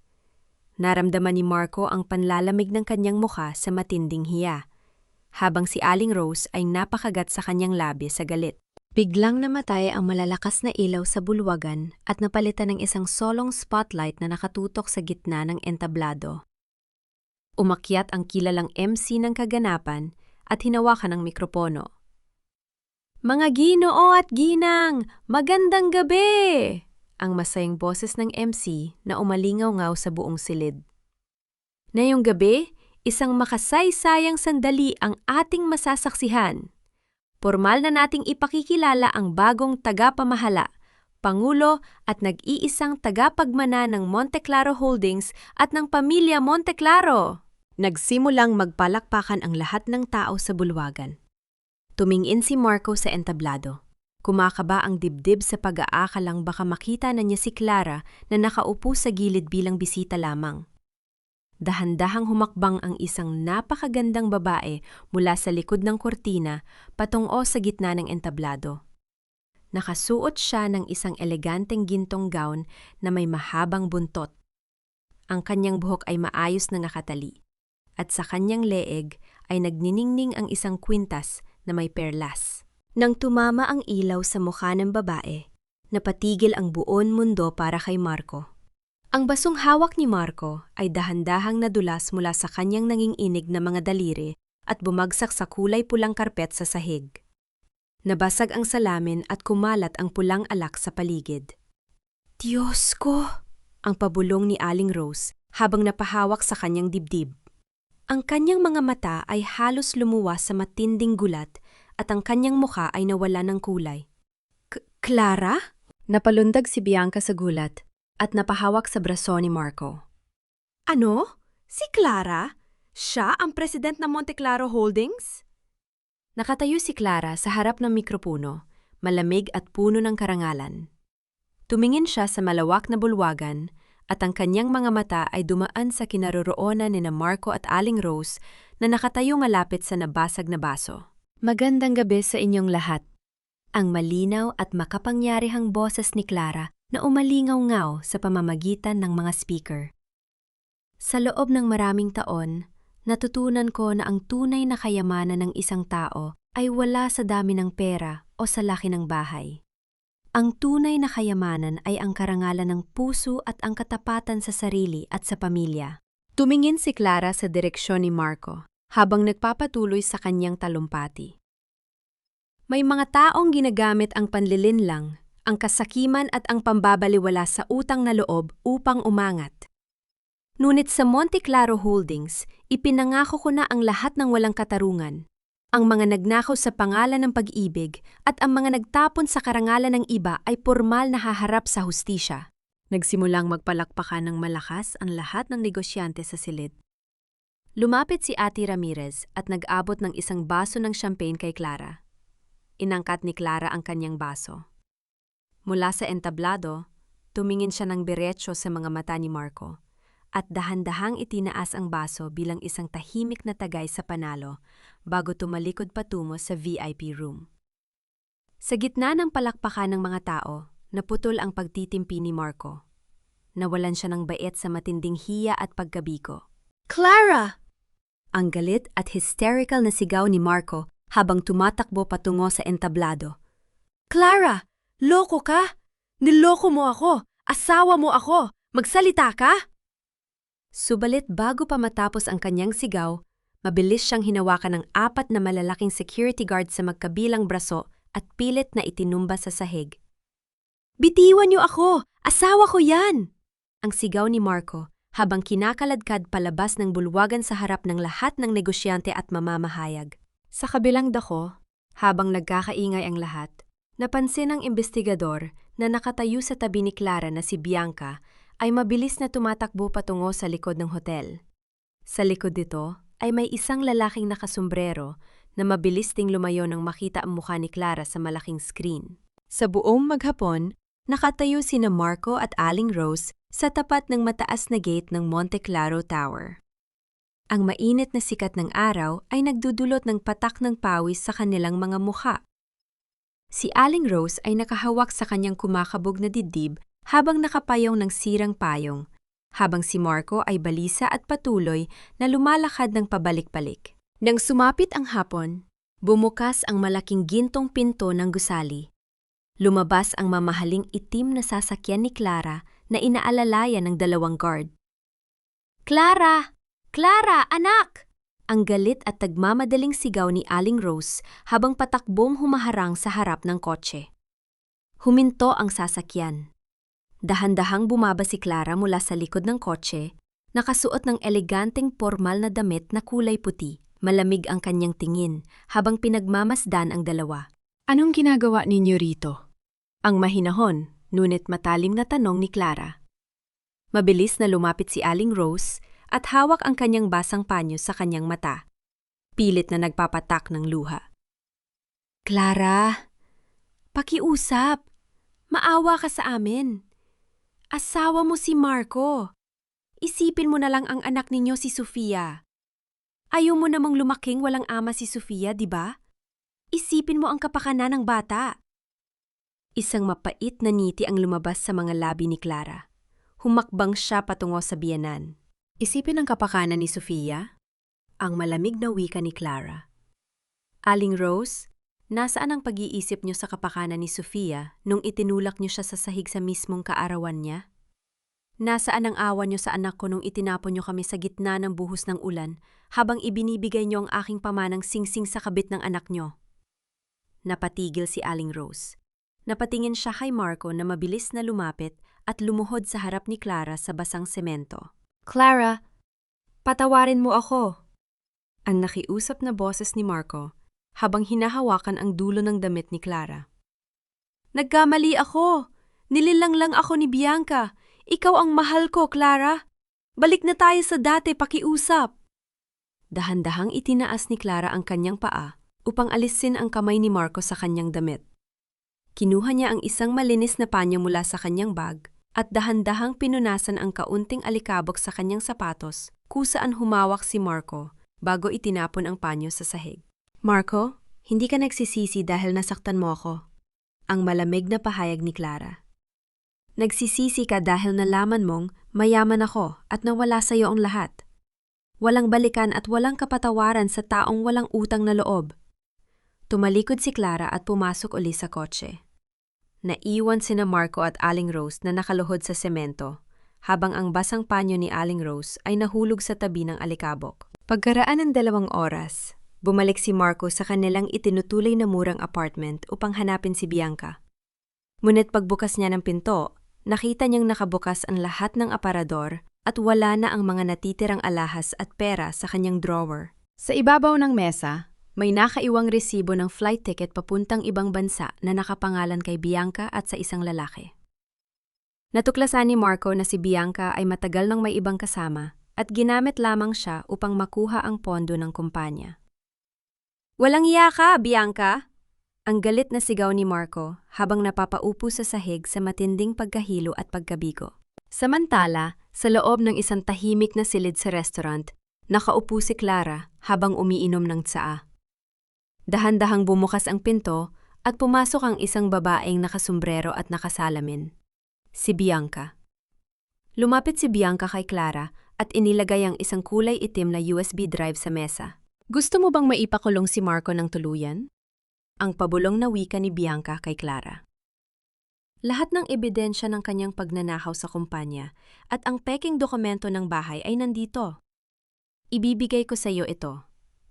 Naramdaman ni Marco ang panlalamig ng kanyang mukha sa matinding hiya, habang si Aling Rose ay napakagat sa kanyang labi sa galit. Biglang namatay ang malalakas na ilaw sa bulwagan at napalitan ng isang solong spotlight na nakatutok sa gitna ng entablado. Umakyat ang kilalang MC ng kaganapan at hinawakan ng mikropono. Mga Ginoo at Ginang, magandang gabi! Ang masayang boses ng MC na umalingaw-ngaw sa buong silid. Ngayong gabi, isang makasaysayang sandali ang ating masasaksihan. Formal na nating ipakikilala ang bagong tagapamahala, pangulo at nag-iisang tagapagmana ng Monteclaro Holdings at ng pamilya Monteclaro. Nagsimulang magpalakpakan ang lahat ng tao sa bulwagan. Tumingin si Marco sa entablado. Kumakaba ang dibdib sa pag-aakalang baka makita na niya si Clara na nakaupo sa gilid bilang bisita lamang. Dahan-dahang humakbang ang isang napakagandang babae mula sa likod ng kortina patungo sa gitna ng entablado. Nakasuot siya ng isang eleganteng gintong gown na may mahabang buntot. Ang kanyang buhok ay maayos na nakatali, at sa kanyang leeg ay nagniningning ang isang kwintas na may perlas. Nang tumama ang ilaw sa mukha ng babae, napatigil ang buong mundo para kay Marco. Ang basong hawak ni Marco ay dahan-dahang nadulas mula sa kanyang nanginginig na mga daliri at bumagsak sa kulay pulang karpet sa sahig. Nabasag ang salamin at kumalat ang pulang alak sa paligid. Diyos ko! Ang pabulong ni Aling Rose habang napahawak sa kanyang dibdib. Ang kanyang mga mata ay halos lumuwas sa matinding gulat at ang kanyang mukha ay nawala ng kulay. Clara? Napalundag si Bianca sa gulat at napahawak sa braso ni Marco. Ano? Si Clara? Siya ang president ng Monteclaro Holdings? Nakatayo si Clara sa harap ng mikropono, malamig at puno ng karangalan. Tumingin siya sa malawak na bulwagan at ang kanyang mga mata ay dumaan sa kinaroroonan ni Marco at Aling Rose na nakatayo malapit sa nabasag na baso. Magandang gabi sa inyong lahat. Ang malinaw at makapangyarihang boses ni Clara na umalingaw-ngaw sa pamamagitan ng mga speaker. Sa loob ng maraming taon, natutunan ko na ang tunay na kayamanan ng isang tao ay wala sa dami ng pera o sa laki ng bahay. Ang tunay na kayamanan ay ang karangalan ng puso at ang katapatan sa sarili at sa pamilya. Tumingin si Clara sa direksyon ni Marco habang nagpapatuloy sa kanyang talumpati. May mga taong ginagamit ang panlilinlang, ang kasakiman at ang pambabaliwala sa utang na loob upang umangat. Ngunit sa Monteclaro Holdings, ipinangako ko na ang lahat ng walang katarungan, ang mga nagnakaw sa pangalan ng pag-ibig at ang mga nagtapon sa karangalan ng iba ay pormal na haharap sa hustisya. Nagsimulang magpalakpakan ng malakas ang lahat ng negosyante sa silid. Lumapit si Ate Ramirez at nag-abot ng isang baso ng champagne kay Clara. Inangkat ni Clara ang kanyang baso. Mula sa entablado, tumingin siya ng diretso sa mga mata ni Marco at dahan-dahang itinaas ang baso bilang isang tahimik na tagay sa panalo bago tumalikod patungo sa VIP room. Sa gitna ng palakpakan ng mga tao, naputol ang pagtitimpi ni Marco. Nawalan siya ng bait sa matinding hiya at pagkabigo. Clara! Ang galit at hysterical na sigaw ni Marco habang tumatakbo patungo sa entablado. Clara! Loko ka? Niloko mo ako! Asawa mo ako! Magsalita ka! Subalit bago pa matapos ang kanyang sigaw, mabilis siyang hinawakan ng 4 na malalaking security guard sa magkabilang braso at pilit na itinumba sa sahig. Bitiwan niyo ako! Asawa ko yan! Ang sigaw ni Marco habang kinakaladkad palabas ng bulwagan sa harap ng lahat ng negosyante at mamamahayag. Sa kabilang dako, habang nagkakaingay ang lahat, napansin ng investigador na nakatayo sa tabi ni Clara na si Bianca ay mabilis na tumatakbo patungo sa likod ng hotel. Sa likod nito ay may isang lalaking nakasombrero na mabilis ding lumayo nang makita ang mukha ni Clara sa malaking screen. Sa buong maghapon, nakatayo sina Marco at Aling Rose sa tapat ng mataas na gate ng Monte Claro Tower. Ang mainit na sikat ng araw ay nagdudulot ng patak ng pawis sa kanilang mga mukha. Si Aling Rose ay nakahawak sa kanyang kumakabog na dibdib habang nakapayong ng sirang payong, habang si Marco ay balisa at patuloy na lumalakad ng pabalik-balik. Nang sumapit ang hapon, bumukas ang malaking gintong pinto ng gusali. Lumabas ang mamahaling itim na sasakyan ni Clara na inaalalayan ng 2 guard. "Clara! Clara, anak!" Ang galit at tagmamadaling sigaw ni Aling Rose habang patakbong humaharang sa harap ng kotse. Huminto ang sasakyan. Dahan-dahang bumaba si Clara mula sa likod ng kotse, nakasuot ng eleganteng pormal na damit na kulay puti. Malamig ang kanyang tingin habang pinagmamasdan ang dalawa.
Anong ginagawa ninyo rito?
Ang mahinahon, ngunit matalim na tanong ni Clara. Mabilis na lumapit si Aling Rose at hawak ang kanyang basang panyo sa kanyang mata. Pilit na nagpapatak ng luha. "Clara, pakiusap. Maawa ka sa amin. Asawa mo si Marco. Isipin mo na lang ang anak ninyo si Sofia. Ayaw mo namang lumaking walang ama si Sofia, di ba? Isipin mo ang kapakanan ng bata." Isang mapait na ngiti ang lumabas sa mga labi ni Clara. Humakbang siya patungo sa biyenan. "Isipin ang kapakanan ni Sofia?" Ang malamig na wika ni Clara. "Aling Rose, nasaan ang pag-iisip niyo sa kapakanan ni Sofia nung itinulak niyo siya sa sahig sa mismong kaarawan niya? Nasaan ang awa niyo sa anak ko nung itinapon niyo kami sa gitna ng buhos ng ulan habang ibinibigay niyo ang aking pamanang singsing sa kabit ng anak niyo?" Napatigil si Aling Rose. Napatingin siya kay Marco na mabilis na lumapit at lumuhod sa harap ni Clara sa basang semento. "Clara, patawarin mo ako." Ang nakiusap na boses ni Marco habang hinahawakan ang dulo ng damit ni Clara. "Nagkamali ako. Nililang lang ako ni Bianca. Ikaw ang mahal ko, Clara. Balik na tayo sa dati, pakiusap." Dahan-dahang itinaas ni Clara ang kanyang paa upang alisin ang kamay ni Marco sa kanyang damit. Kinuha niya ang isang malinis na panyo mula sa kanyang bag at dahan-dahang pinunasan ang kaunting alikabok sa kanyang sapatos kung saan humawak si Marco bago itinapon ang panyo sa sahig. "Marco, hindi ka nagsisisi dahil nasaktan mo ako." Ang malamig na pahayag ni Clara. "Nagsisisi ka dahil nalaman mong mayaman ako at nawala sa iyo ang lahat. Walang balikan at walang kapatawaran sa taong walang utang na loob." Tumalikod si Clara at pumasok uli sa kotse. Naiwan sina Marco at Aling Rose na nakaluhod sa semento, habang ang basang panyo ni Aling Rose ay nahulog sa tabi ng alikabok. Pagkaraan ng 2 oras, bumalik si Marco sa kanilang itinutuloy na murang apartment upang hanapin si Bianca. Ngunit pagbukas niya ng pinto, nakita niyang nakabukas ang lahat ng aparador at wala na ang mga natitirang alahas at pera sa kanyang drawer.
Sa ibabaw ng mesa,
may nakaiwang resibo ng flight ticket papuntang ibang bansa na nakapangalan kay Bianca at sa isang lalaki. Natuklasan ni Marco na si Bianca ay matagal nang may ibang kasama at ginamit lamang siya upang makuha ang pondo ng kumpanya. "Walang iya ka, Bianca!" Ang galit na sigaw ni Marco habang napapaupo sa sahig sa matinding pagkahilo at pagkabigo. Samantala, sa loob ng isang tahimik na silid sa restaurant, nakaupo si Clara habang umiinom ng tsaa. Dahan-dahang bumukas ang pinto at pumasok ang isang babaeng nakasombrero at nakasalamin. Si Bianca. Lumapit si Bianca kay Clara at inilagay ang isang kulay itim na USB drive sa mesa. "Gusto mo bang maipakulong si Marco ng tuluyan?" Ang pabulong na wika ni Bianca kay Clara. Lahat ng ebidensya ng kanyang pagnanakaw sa kumpanya at ang peking dokumento ng bahay ay nandito. Ibibigay ko sa iyo ito,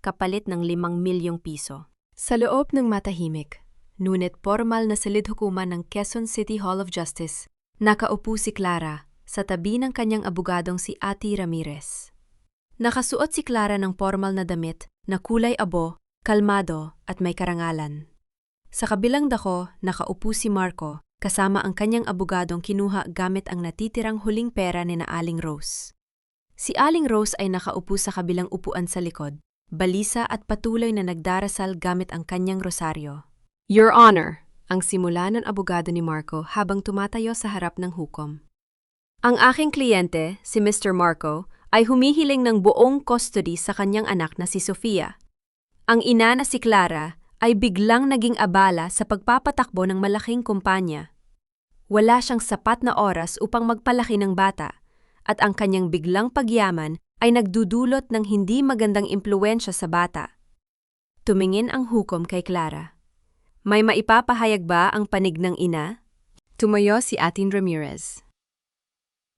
kapalit ng 5 milyong piso. Sa loob ng matahimik, ngunit formal na silid-hukuman ng Quezon City Hall of Justice, nakaupo si Clara sa tabi ng kanyang abogadong si Ate Ramirez. Nakasuot si Clara ng formal na damit na kulay abo, kalmado at may karangalan. Sa kabilang dako, nakaupo si Marco kasama ang kanyang abogadong kinuha gamit ang natitirang huling pera ni na Aling Rose. Si Aling Rose ay nakaupo sa kabilang upuan sa likod, balisa at patuloy na nagdarasal gamit ang kanyang rosaryo. Your Honor, ang simula ng abogado ni Marco habang tumatayo sa harap ng hukom. Ang aking kliyente, si Mr. Marco, ay humihiling ng buong custody sa kanyang anak na si Sofia. Ang ina na si Clara ay biglang naging abala sa pagpapatakbo ng malaking kumpanya. Wala siyang sapat na oras upang magpalaki ng bata, at ang kanyang biglang pagyaman ay nagdudulot ng hindi magandang impluwensya sa bata. Tumingin ang hukom kay Clara. May maipapahayag ba ang panig ng ina? Tumayo si Atin Ramirez.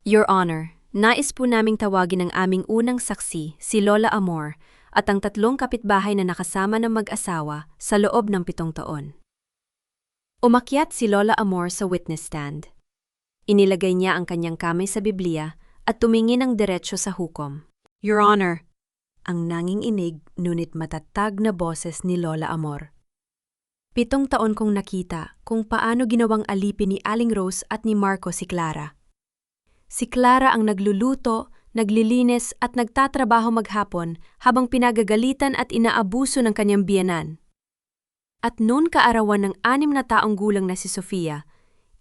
Your Honor, nais po naming tawagin ang aming unang saksi, si Lola Amor, at ang 3 kapitbahay na nakasama ng mag-asawa sa loob ng 7 taon. Umakyat si Lola Amor sa witness stand. Inilagay niya ang kanyang kamay sa Biblia at tumingin ng diretsyo sa hukom. Your Honor, ang nanginginig ngunit matatag na boses ni Lola Amor. 7 taon kong nakita kung paano ginawang alipin ni Aling Rose at ni Marco si Clara. Si Clara ang nagluluto, naglilinis at nagtatrabaho maghapon habang pinagagalitan at inaabuso ng kanyang biyenan. At noon kaarawan ng 6 na taong gulang na si Sofia,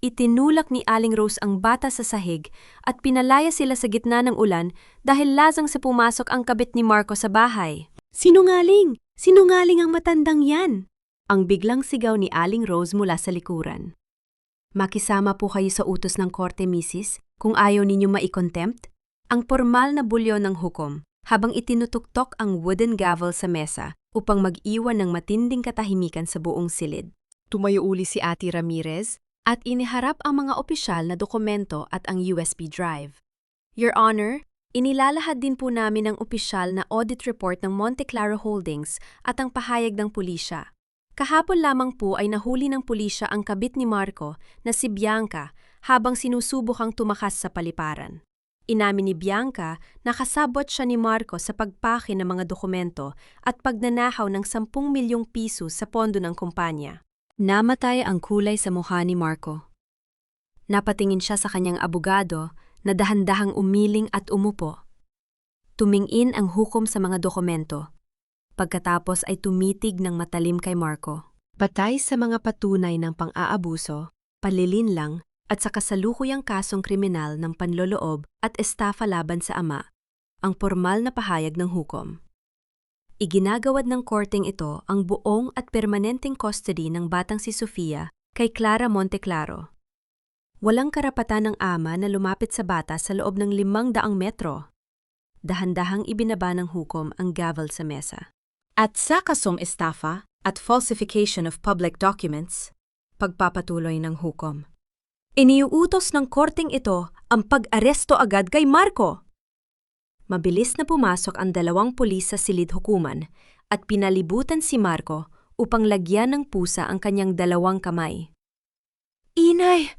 itinulak ni Aling Rose ang bata sa sahig at pinalaya sila sa gitna ng ulan dahil lasang sa pumasok ang kabit ni Marco sa bahay. Sinungaling! Sinungaling ang matandang yan! Ang biglang sigaw ni Aling Rose mula sa likuran. Makisama po kayo sa utos ng korte, Mrs., kung ayaw ninyo maikontempt. Ang formal na bulyo ng hukom habang itinutuktok ang wooden gavel sa mesa upang mag-iwan ng matinding katahimikan sa buong silid. Tumayo uli si Ate Ramirez at iniharap ang mga opisyal na dokumento at ang USB drive. Your Honor, inilalahad din po namin ang opisyal na audit report ng Monte Claro Holdings at ang pahayag ng pulisya. Kahapon lamang po ay nahuli ng pulisya ang kabit ni Marco na si Bianca habang sinusubukang tumakas sa paliparan. Inamin ni Bianca na kasabot siya ni Marco sa pagpaki ng mga dokumento at pagnanakaw ng 10 milyong piso sa pondo ng kumpanya. Namatay ang kulay sa mukha ni Marco. Napatingin siya sa kanyang abogado na dahan-dahang umiling at umupo. Tumingin ang hukom sa mga dokumento. Pagkatapos ay tumitig ng matalim kay Marco. Patay sa mga patunay ng pang-aabuso, palilinlang at sa kasalukuyang kasong kriminal ng panloloob at estafa laban sa ama, ang formal na pahayag ng hukom. Iginagawad ng korteng ito ang buong at permanenteng custody ng batang si Sofia kay Clara Monteclaro. Walang karapatan ng ama na lumapit sa bata sa loob ng 500 metro. Dahan-dahang ibinaba ng hukom ang gavel sa mesa. At sa kasong estafa at falsification of public documents, pagpapatuloy ng hukom. Iniuutos ng korteng ito ang pag-aresto agad kay Marco. Mabilis na pumasok ang 2 pulis sa silid hukuman at pinalibutan si Marco upang lagyan ng pusa ang kanyang 2 kamay. Inay!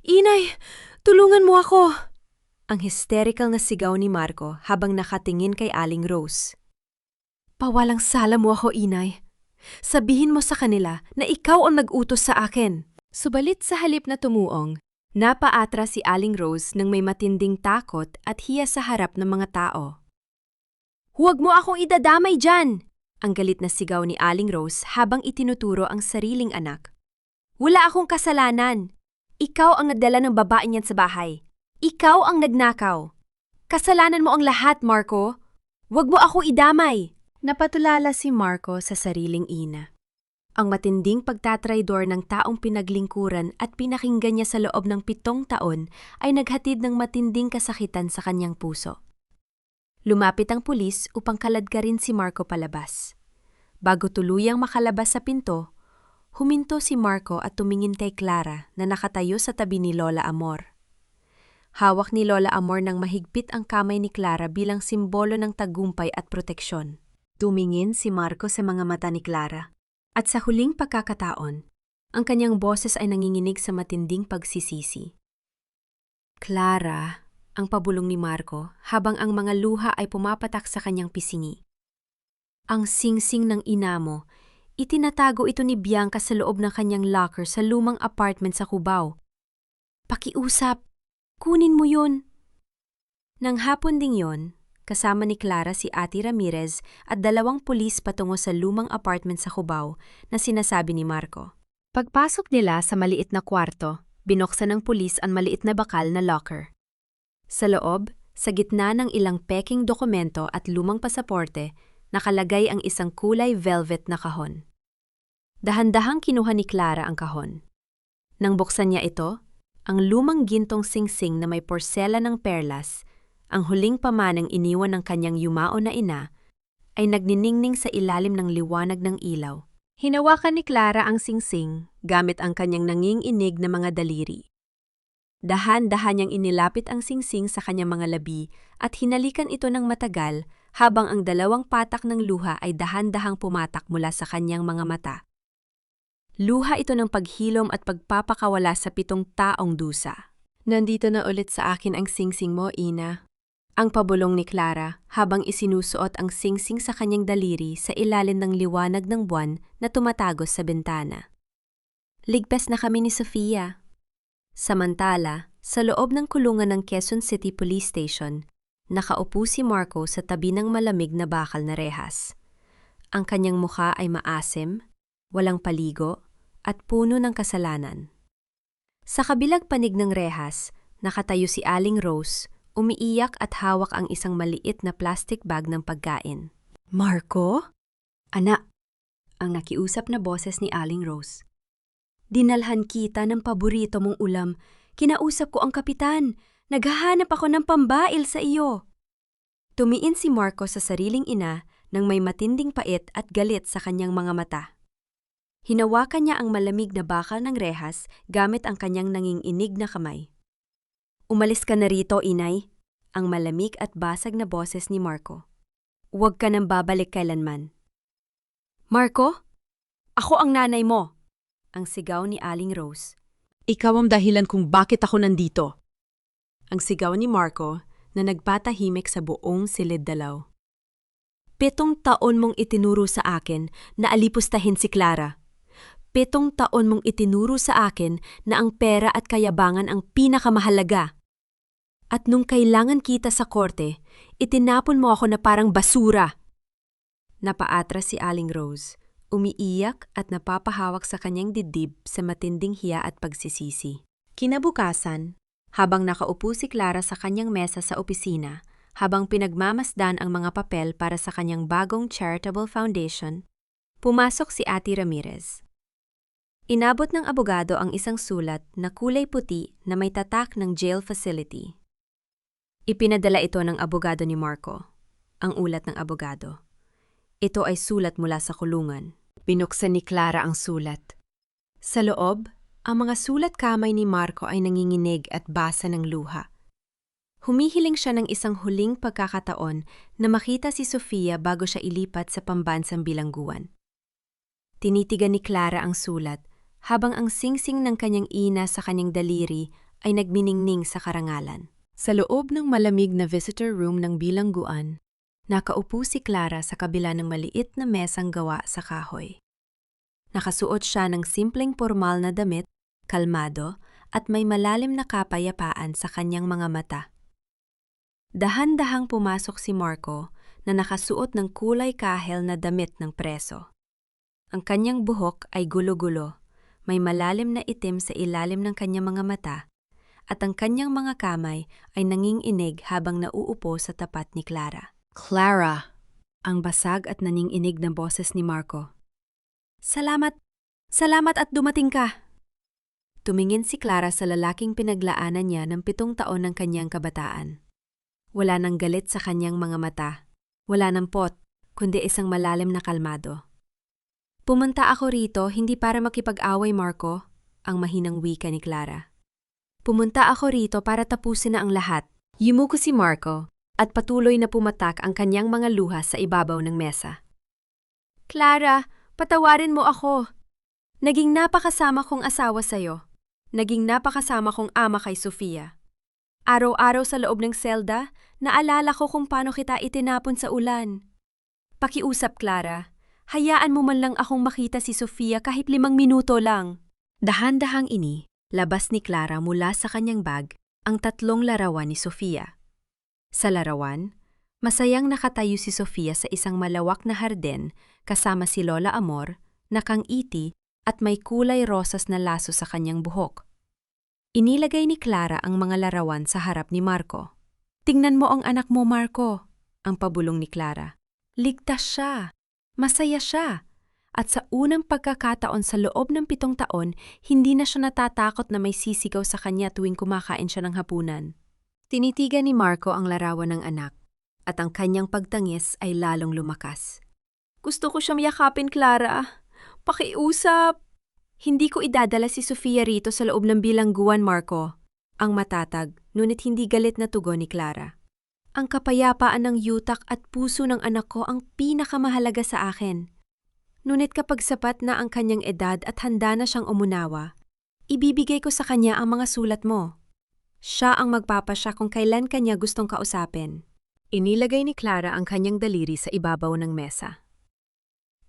Inay! Tulungan mo ako! Ang hysterical na sigaw ni Marco habang nakatingin kay Aling Rose. Pawalang sala mo ako, Inay. Sabihin mo sa kanila na ikaw ang nag-utos sa akin. Subalit sa halip na tumuong, napaatras si Aling Rose nang may matinding takot at hiya sa harap ng mga tao. Huwag mo akong idadamay dyan! Ang galit na sigaw ni Aling Rose habang itinuturo ang sariling anak. Wala akong kasalanan. Ikaw ang nagdala ng babae niyan sa bahay. Ikaw ang nagnakaw. Kasalanan mo ang lahat, Marco. Huwag mo ako idamay. Napatulala si Marco sa sariling ina. Ang matinding pagtatraidor ng taong pinaglingkuran at pinakinggan niya sa loob ng 7 taon ay naghatid ng matinding kasakitan sa kanyang puso. Lumapit ang pulis upang kaladkarin si Marco palabas. Bago tuluyang makalabas sa pinto, huminto si Marco at tumingin kay Clara na nakatayo sa tabi ni Lola Amor. Hawak ni Lola Amor ng mahigpit ang kamay ni Clara bilang simbolo ng tagumpay at proteksyon. Tumingin si Marco sa mga mata ni Clara. At sa huling pagkakataon, Ang kanyang boses ay nanginginig sa matinding pagsisisi. Clara, ang pabulong ni Marco habang ang mga luha ay pumapatak sa kanyang pisngi. Ang singsing ng ina mo, itinatago ito ni Bianca sa loob ng kanyang locker sa lumang apartment sa Cubao. Pakiusap, kunin mo yun. Nang hapon ding yon, kasama ni Clara si Ate Ramirez at 2 pulis patungo sa lumang apartment sa Cubao na sinasabi ni Marco. Pagpasok nila sa maliit na kwarto, binuksan ng pulis ang maliit na bakal na locker. Sa loob, sa gitna ng ilang peking dokumento at lumang pasaporte, nakalagay ang isang kulay velvet na kahon. Dahan-dahang kinuha ni Clara ang kahon. Nang buksan niya ito, ang lumang gintong singsing na may porsela ng perlas, ang huling pamanang iniwan ng kanyang yumao na ina, ay nagniningning sa ilalim ng liwanag ng ilaw. Hinawakan ni Clara ang singsing gamit ang kanyang nanginginig na mga daliri. Dahan-dahan niyang inilapit ang singsing sa kanyang mga labi at hinalikan ito ng matagal habang ang 2 patak ng luha ay dahan-dahang pumatak mula sa kanyang mga mata. Luha ito ng paghilom at pagpapakawala sa 7 taong dusa. Nandito na ulit sa akin ang singsing mo, Ina. Ang pabulong ni Clara habang isinusuot ang singsing sa kanyang daliri sa ilalim ng liwanag ng buwan na tumatagos sa bintana. Ligtas na kami ni Sofia. Samantala, sa loob ng kulungan ng Quezon City Police Station, nakaupo si Marco sa tabi ng malamig na bakal na rehas. Ang kanyang mukha ay maasim, walang paligo, at puno ng kasalanan. Sa kabilang panig ng rehas, nakatayo si Aling Rose, umiiyak at hawak ang isang maliit na plastic bag ng pagkain. Marco? Anak, ang nakiusap na boses ni Aling Rose. Dinalhan kita ng paborito mong ulam. Kinausap ko ang kapitan. Naghahanap ako ng pambail sa iyo. Tumiin si Marco sa sariling ina nang may matinding pait at galit sa kanyang mga mata. Hinawakan niya ang malamig na bakal ng rehas gamit ang kanyang nanginginig na kamay. Umalis ka na rito, inay, ang malamig at basag na boses ni Marco. Huwag ka nang babalik kailanman. Marco? Ako ang nanay mo! Ang sigaw ni Aling Rose.
Ikaw ang dahilan kung bakit ako nandito.
Ang sigaw ni Marco na nagpatahimik sa buong silid-dalaw. 7 taon mong itinuro sa akin na alipustahin si Clara. 7 taon mong itinuro sa akin na ang pera at kayabangan ang pinakamahalaga. At nung kailangan kita sa korte, itinapon mo ako na parang basura. Napaatras si Aling Rose, umiiyak at napapahawak sa kanyang dibdib sa matinding hiya at pagsisisi. Kinabukasan, habang nakaupo si Clara sa kanyang mesa sa opisina, habang pinagmamasdan ang mga papel para sa kanyang bagong charitable foundation, pumasok si Ate Ramirez. Inabot ng abogado ang isang sulat na kulay puti na may tatak ng jail facility. Ipinadala ito ng abogado ni Marco, ang ulat ng abogado. Ito ay sulat mula sa kulungan. Binuksan ni Clara ang sulat. Sa loob, ang mga sulat kamay ni Marco ay nanginginig at basa ng luha. Humihiling siya ng isang huling pagkakataon na makita si Sofia bago siya ilipat sa pambansang bilangguan. Tinitigan ni Clara ang sulat habang ang singsing ng kanyang ina sa kanyang daliri ay nagminingning sa karangalan. Sa loob ng malamig na visitor room ng bilangguan, nakaupo si Clara sa kabila ng maliit na mesang gawa sa kahoy. Nakasuot siya ng simpleng pormal na damit, kalmado, at may malalim na kapayapaan sa kanyang mga mata. Dahan-dahang pumasok si Marco na nakasuot ng kulay kahel na damit ng preso. Ang kanyang buhok ay gulo-gulo, may malalim na itim sa ilalim ng kanyang mga mata, at ang kanyang mga kamay ay nanginginig habang nauupo sa tapat ni Clara. Clara! Ang basag at nanginginig na boses ni Marco. Salamat! Salamat at dumating ka! Tumingin si Clara sa lalaking pinaglaanan niya ng 7 taon ng kanyang kabataan. Wala nang galit sa kanyang mga mata. Wala nang pot, kundi isang malalim na kalmado. Pumunta ako rito hindi para makipag-away, Marco, ang mahinang wika ni Clara. Pumunta ako rito para tapusin na ang lahat. Yumuko si Marco at patuloy na pumatak ang kanyang mga luha sa ibabaw ng mesa. Clara, patawarin mo ako. Naging napakasama kong asawa sa'yo. Naging napakasama kong ama kay Sofia. Araw-araw sa loob ng selda, naalala ko kung paano kita itinapon sa ulan. Pakiusap, Clara. Hayaan mo man lang akong makita si Sofia kahit 5 minuto lang. Dahan-dahang labas ni Clara mula sa kanyang bag ang 3 larawan ni Sofia. Sa larawan, masayang nakatayo si Sofia sa isang malawak na harden kasama si Lola Amor, nakangiti at may kulay rosas na laso sa kanyang buhok. Inilagay ni Clara ang mga larawan sa harap ni Marco. Tingnan mo ang anak mo, Marco, ang pabulong ni Clara. Ligtas siya. Masaya siya. At sa unang pagkakataon sa loob ng 7 taon, hindi na siya natatakot na may sisigaw sa kanya tuwing kumakain siya ng hapunan. Tinitigan ni Marco ang larawan ng anak, at ang kanyang pagtangis ay lalong lumakas. Gusto ko siyang yakapin, Clara. Pakiusap. Hindi ko idadala si Sofia rito sa loob ng bilangguan, Marco. Ang matatag, ngunit hindi galit na tugon ni Clara. Ang kapayapaan ng yutak at puso ng anak ko ang pinakamahalaga sa akin. Ngunit kapag sapat na ang kanyang edad at handa na siyang umunawa, ibibigay ko sa kanya ang mga sulat mo. Siya ang magpapasya kung kailan kanya gustong kausapin. Inilagay ni Clara ang kanyang daliri sa ibabaw ng mesa.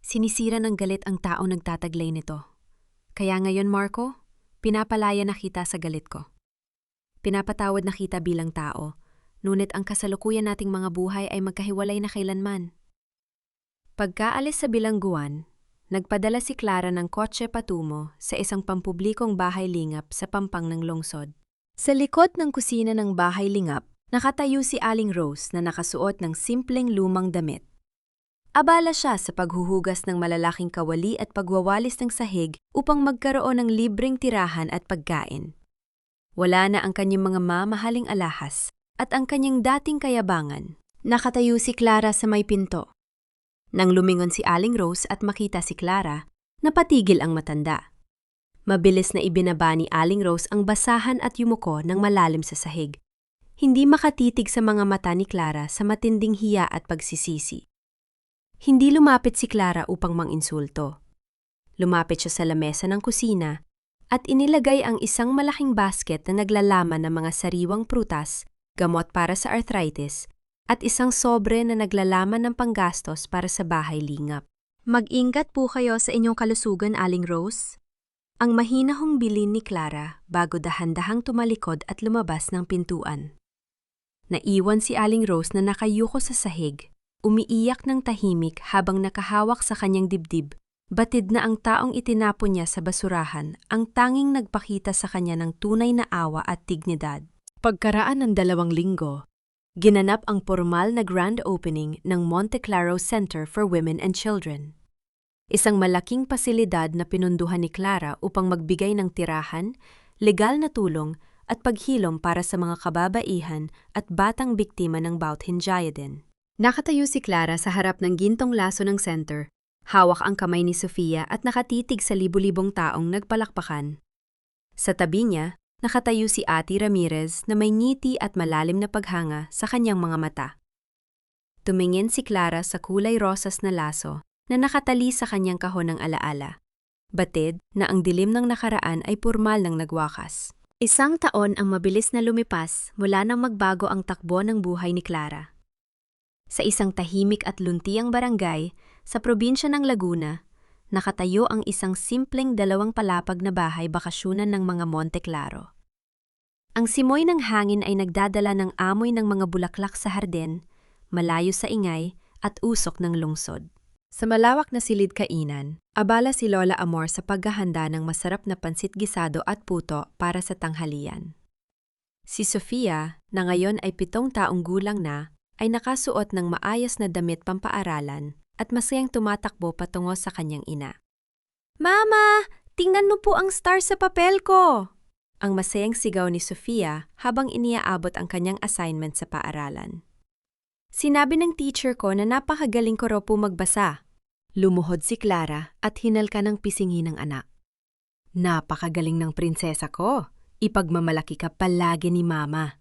Sinisira ng galit ang taong nagtataglay nito. Kaya ngayon, Marco, pinapalaya na kita sa galit ko. Pinapatawad na kita bilang tao, ngunit ang kasalukuyan nating mga buhay ay magkahiwalay na kailanman. Pagkaalis sa bilangguan, nagpadala si Clara ng kotse patungo sa isang pampublikong bahay lingap sa pampang ng lungsod. Sa likod ng kusina ng bahay lingap, nakatayo si Aling Rose na nakasuot ng simpleng lumang damit. Abala siya sa paghuhugas ng malalaking kawali at pagwawalis ng sahig upang magkaroon ng libreng tirahan at pagkain. Wala na ang kanyang mga mamahaling alahas at ang kanyang dating kayabangan. Nakatayo si Clara sa may pinto. Nang lumingon si Aling Rose at makita si Clara, napatigil ang matanda. Mabilis na ibinaba ni Aling Rose ang basahan at yumuko ng malalim sa sahig. Hindi makatitig sa mga mata ni Clara sa matinding hiya at pagsisisi. Hindi lumapit si Clara upang manginsulto. Lumapit siya sa lamesa ng kusina at inilagay ang isang malaking basket na naglalaman ng mga sariwang prutas, gamot para sa arthritis, at isang sobre na naglalaman ng panggastos para sa bahay lingap. Mag-ingat po kayo sa inyong kalusugan, Aling Rose. Ang mahinahong bilin ni Clara bago dahan-dahang tumalikod at lumabas ng pintuan. Naiwan si Aling Rose na nakayuko sa sahig, umiiyak ng tahimik habang nakahawak sa kanyang dibdib. Batid na ang taong itinapon niya sa basurahan ang tanging nagpakita sa kanya ng tunay na awa at dignidad. Pagkaraan ng 2 linggo, ginanap ang formal na grand opening ng Monte Claro Center for Women and Children. Isang malaking pasilidad na pinunduhan ni Clara upang magbigay ng tirahan, legal na tulong at paghilom para sa mga kababaihan at batang biktima ng Bauth Hinjayaden. Nakatayo si Clara sa harap ng gintong laso ng center, hawak ang kamay ni Sofia at nakatitig sa libu-libong taong nagpalakpakan. Sa tabi niya, nakatayo si Ate Ramirez na may ngiti at malalim na paghanga sa kanyang mga mata. Tumingin si Clara sa kulay rosas na laso na nakatali sa kanyang kahon ng alaala. Batid na ang dilim ng nakaraan ay pormal ng nagwakas. 1 taon ang mabilis na lumipas mula nang magbago ang takbo ng buhay ni Clara. Sa isang tahimik at luntiang barangay sa probinsya ng Laguna, nakatayo ang isang simpleng 2 palapag na bahay bakasyunan ng mga Monte Claro. Ang simoy ng hangin ay nagdadala ng amoy ng mga bulaklak sa harden, malayo sa ingay at usok ng lungsod. Sa malawak na silid kainan, abala si Lola Amor sa paghahanda ng masarap na pansit gisado at puto para sa tanghalian. Si Sofia, na ngayon ay 7 taong gulang na, ay nakasuot ng maayos na damit pampaaralan at masayang tumatakbo patungo sa kanyang ina. "Mama, tingnan mo po ang star sa papel ko!" Ang masayang sigaw ni Sofia habang iniaabot ang kanyang assignment sa paaralan. "Sinabi ng teacher ko na napakagaling ko raw po magbasa." Lumuhod si Clara at hinalka ng pisingin ng anak. "Napakagaling ng prinsesa ko. Ipagmamalaki ka palagi ni Mama."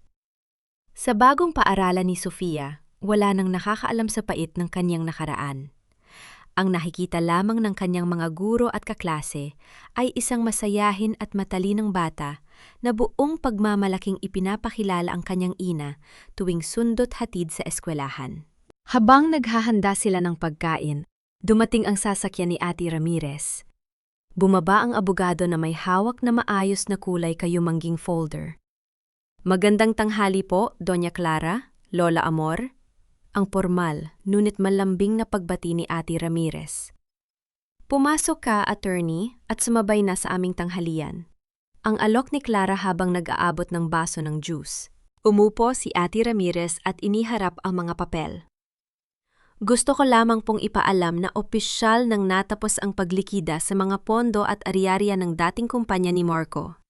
Sa bagong paaralan ni Sofia, wala nang nakakaalam sa pait ng kanyang nakaraan. Ang nakikita lamang ng kanyang mga guro at kaklase ay isang masayahin at matalinong bata na buong pagmamalaking ipinapakilala ang kanyang ina tuwing sundot hatid sa eskwelahan. Habang naghahanda sila ng pagkain, dumating ang sasakyan ni Ate Ramirez. Bumaba ang abogado na may hawak na maayos na kulay kayumangging folder. Magandang tanghali po, Doña Clara, Lola Amor. Ang formal, ngunit malambing na pagbati ni Ate Ramirez. Pumasok ka, attorney, at sumabay na sa aming tanghalian. Ang alok ni Clara habang nag-aabot ng baso ng juice. Umupo si Ate Ramirez at iniharap ang mga papel. Gusto ko lamang pong ipaalam na opisyal nang natapos ang paglikida sa mga pondo at aryarya ng dating kumpanya ni Marco.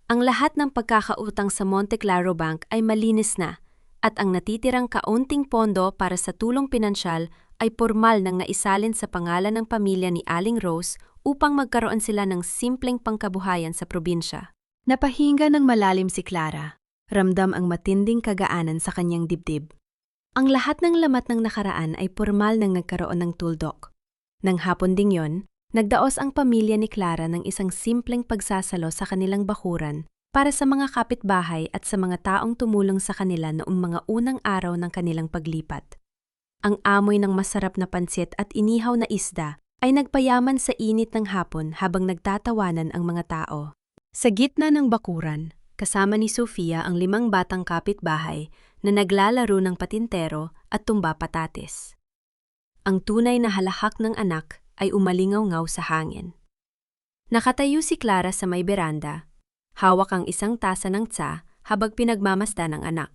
Ang lahat ng pagkakautang sa Monte Claro Bank ay malinis na, at ang natitirang kaunting pondo para sa tulong pinansyal ay formal nang naisalin sa pangalan ng pamilya ni Aling Rose upang magkaroon sila ng simpleng pangkabuhayan sa probinsya. Napahinga ng malalim si Clara. Ramdam ang matinding kagaanan sa kanyang dibdib. Ang lahat ng lamat ng nakaraan ay formal nang nagkaroon ng tuldok. Nang hapon ding yon, nagdaos ang pamilya ni Clara ng isang simpleng pagsasalo sa kanilang bakuran para sa mga kapitbahay at sa mga taong tumulong sa kanila noong mga unang araw ng kanilang paglipat. Ang amoy ng masarap na pansit at inihaw na isda ay nagpayaman sa init ng hapon habang nagtatawanan ang mga tao. Sa gitna ng bakuran, kasama ni Sofia ang 5 batang kapitbahay na naglalaro ng patintero at tumba patates. Ang tunay na halahak ng anak ay umalingaw-ngaw sa hangin. Nakatayo si Clara sa may beranda. Hawak ang isang tasa ng tsa habang pinagmamasdan ng anak.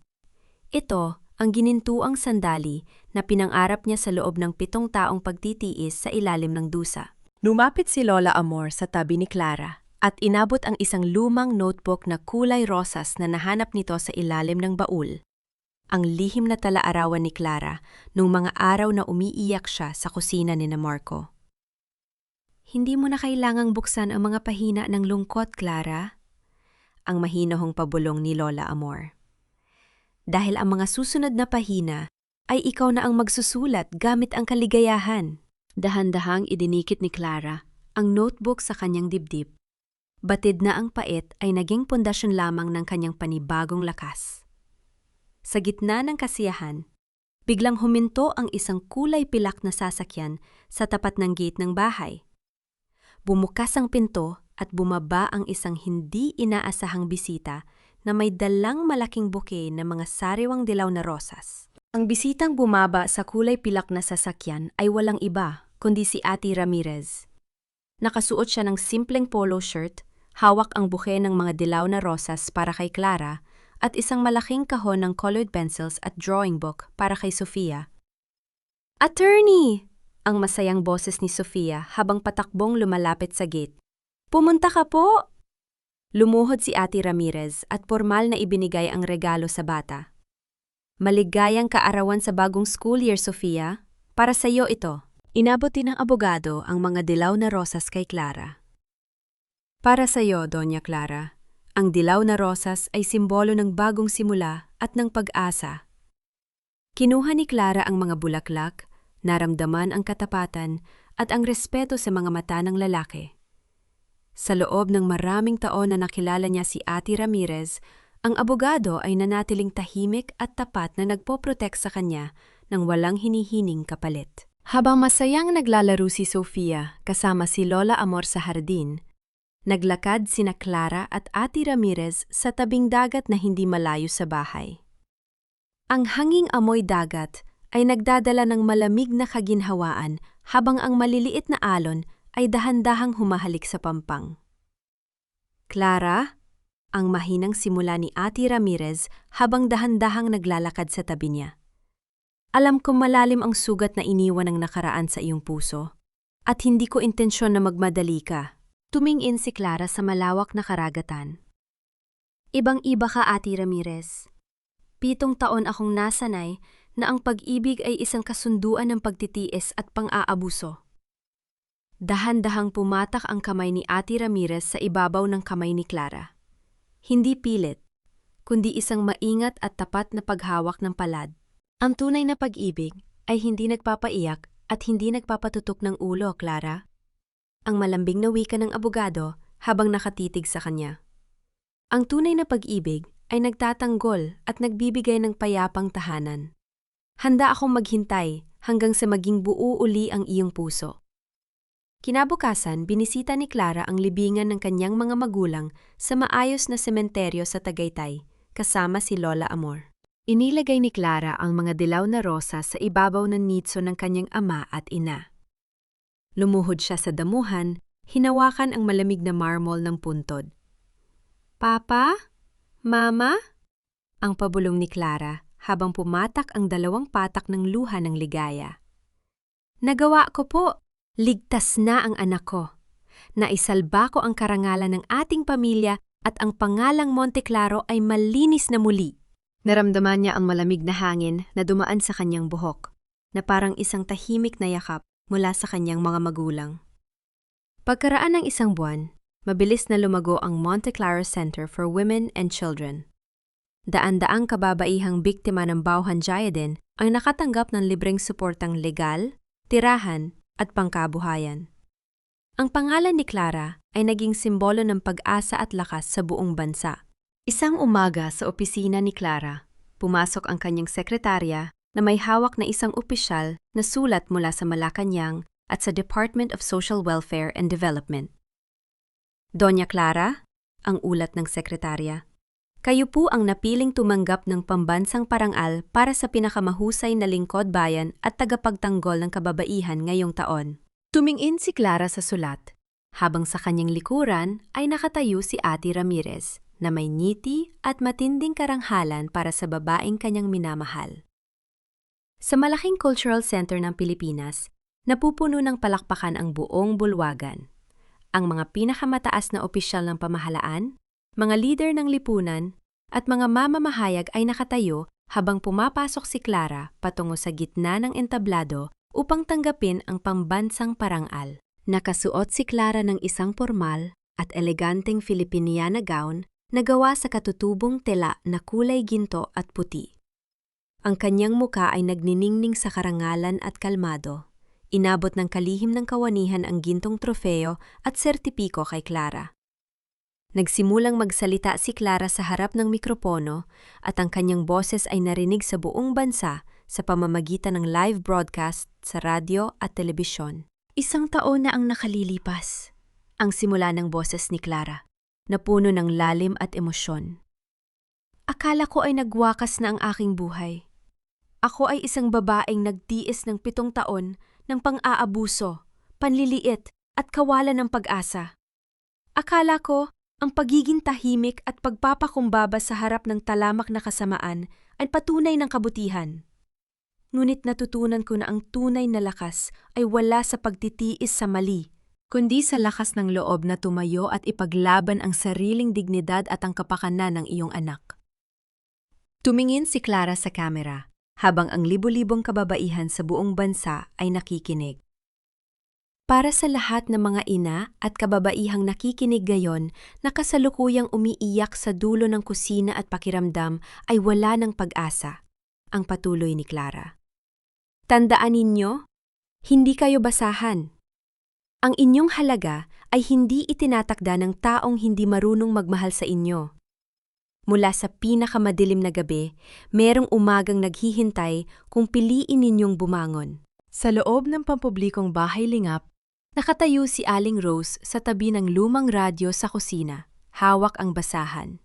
Ito ang ginintuang sandali na pinangarap niya sa loob ng 7 taong pagtitiis sa ilalim ng dusa. Lumapit si Lola Amor sa tabi ni Clara at inabot ang isang lumang notebook na kulay rosas na nahanap nito sa ilalim ng baul. Ang lihim na tala-arawan ni Clara nung mga araw na umiiyak siya sa kusina ni Marco. Hindi mo na kailangang buksan ang mga pahina ng lungkot, Clara. Ang mahinahong pabulong ni Lola Amor. Dahil ang mga susunod na pahina ay ikaw na ang magsusulat gamit ang kaligayahan. Dahan-dahang idinikit ni Clara ang notebook sa kanyang dibdib. Batid na ang pait ay naging pundasyon lamang ng kanyang panibagong lakas. Sa gitna ng kasiyahan, biglang huminto ang isang kulay pilak na sasakyan sa tapat ng gate ng bahay. Bumukas ang pinto at bumaba ang isang hindi inaasahang bisita na may dalang malaking buke ng mga sariwang dilaw na rosas. Ang bisitang bumaba sa kulay pilak na sasakyan ay walang iba kundi si Ate Ramirez. Nakasuot siya ng simpleng polo shirt, hawak ang buke ng mga dilaw na rosas para kay Clara at isang malaking kahon ng colored pencils at drawing book para kay Sofia. "Attorney!" ang masayang boses ni Sofia habang patakbong lumalapit sa gate. "Pumunta ka po!" Lumuhod si Ate Ramirez at formal na ibinigay ang regalo sa bata. "Maligayang kaarawan sa bagong school year, Sofia. Para sa iyo ito." Inabot din ng abogado ang mga dilaw na rosas kay Clara. "Para sa iyo, Doña Clara. Ang dilaw na rosas ay simbolo ng bagong simula at ng pag-asa." Kinuha ni Clara ang mga bulaklak, naramdaman ang katapatan at ang respeto sa mga mata ng lalaki. Sa loob ng maraming taon na nakilala niya si Ate Ramirez, ang abogado ay nanatiling tahimik at tapat na nagpoprotek sa kanya ng walang hinihining kapalit. Habang masayang naglalaro si Sofia kasama si Lola Amor sa hardin, naglakad sina Clara at Ate Ramirez sa tabing dagat na hindi malayo sa bahay. Ang hanging amoy dagat ay nagdadala ng malamig na kaginhawaan habang ang maliliit na alon ay dahan-dahang humahalik sa pampang. "Clara," ang mahinang simula ni Ate Ramirez habang dahan-dahang naglalakad sa tabi niya. "Alam kong malalim ang sugat na iniwan ng nakaraan sa iyong puso, at hindi ko intensyon na magmadali ka." Tumingin si Clara sa malawak na karagatan. "Ibang-iba ka, Ate Ramirez. 7 taon akong nasanay na ang pag-ibig ay isang kasunduan ng pagtitiis at pang-aabuso." Dahan-dahang pumatak ang kamay ni Ate Ramirez sa ibabaw ng kamay ni Clara. Hindi pilit, kundi isang maingat at tapat na paghawak ng palad. Ang tunay na pag-ibig ay hindi nagpapaiyak at hindi nagpapatutok ng ulo, Clara. Ang malambing na wika ng abogado habang nakatitig sa kanya. Ang tunay na pag-ibig ay nagtatanggol at nagbibigay ng payapang tahanan. Handa akong maghintay hanggang sa maging buo uli ang iyong puso. Kinabukasan, binisita ni Clara ang libingan ng kanyang mga magulang sa maayos na sementeryo sa Tagaytay, kasama si Lola Amor. Inilagay ni Clara ang mga dilaw na rosas sa ibabaw ng nitso ng kanyang ama at ina. Lumuhod siya sa damuhan, hinawakan ang malamig na marmol ng puntod. Papa? Mama? Ang pabulong ni Clara habang pumatak ang 2 patak ng luha ng ligaya. Nagawa ko po! Ligtas na ang anak ko. Naisalba ko ang karangalan ng ating pamilya at ang pangalang Monteclaro ay malinis na muli. Naramdaman niya ang malamig na hangin na dumaan sa kanyang buhok, na parang isang tahimik na yakap mula sa kanyang mga magulang. Pagkaraan ng 1 buwan, mabilis na lumago ang Monteclaro Center for Women and Children. Daan-daang kababaihang biktima ng Bauhan Jayadin ang nakatanggap ng libreng suportang legal, tirahan, at pangkabuhayan. Ang pangalan ni Clara ay naging simbolo ng pag-asa at lakas sa buong bansa. Isang umaga sa opisina ni Clara, pumasok ang kanyang sekretarya na may hawak na isang opisyal na sulat mula sa Malacanang at sa Department of Social Welfare and Development. Doña Clara, ang ulat ng sekretarya, kayo po ang napiling tumanggap ng pambansang parangal para sa pinakamahusay na lingkod bayan at tagapagtanggol ng kababaihan ngayong taon. Tumingin si Clara sa sulat, habang sa kanyang likuran ay nakatayo si Ate Ramirez na may ngiti at matinding karanghalan para sa babaeng kanyang minamahal. Sa malaking cultural center ng Pilipinas, napupuno ng palakpakan ang buong bulwagan. Ang mga pinakamataas na opisyal ng pamahalaan, mga lider ng lipunan, at mga mamamahayag ay nakatayo habang pumapasok si Clara patungo sa gitna ng entablado upang tanggapin ang pambansang parangal. Nakasuot si Clara ng isang formal at eleganteng Filipiniana gown na gawa sa katutubong tela na kulay ginto at puti. Ang kanyang muka ay nagniningning sa karangalan at kalmado. Inabot ng kalihim ng kawanihan ang gintong trofeo at sertipiko kay Clara. Nagsimulang magsalita si Clara sa harap ng mikropono at ang kanyang boses ay narinig sa buong bansa sa pamamagitan ng live broadcast sa radyo at telebisyon. 1 taon na ang nakalilipas. Ang simula ng boses ni Clara, napuno ng lalim at emosyon. Akala ko ay nagwakas na ang aking buhay. Ako ay isang babaeng nagtiis ng 7 taon ng pang-aabuso, panliliit at kawalan ng pag-asa. Akala ko, ang pagiging tahimik at pagpapakumbaba sa harap ng talamak na kasamaan ay patunay ng kabutihan. Ngunit natutunan ko na ang tunay na lakas ay wala sa pagtitiis sa mali, kundi sa lakas ng loob na tumayo at ipaglaban ang sariling dignidad at ang kapakanan ng iyong anak. Tumingin si Clara sa kamera, habang ang libo-libong kababaihan sa buong bansa ay nakikinig. Para sa lahat ng mga ina at kababaihang nakikinig gayon na kasalukuyang umiiyak sa dulo ng kusina at pakiramdam ay wala ng pag-asa, ang patuloy ni Clara. Tandaan ninyo, hindi kayo basahan. Ang inyong halaga ay hindi itinatakda ng taong hindi marunong magmahal sa inyo. Mula sa pinakamadilim na gabi, merong umagang naghihintay kung piliin ninyong bumangon. Sa loob ng pampublikong bahay lingap, nakatayo si Aling Rose sa tabi ng lumang radyo sa kusina, hawak ang basahan.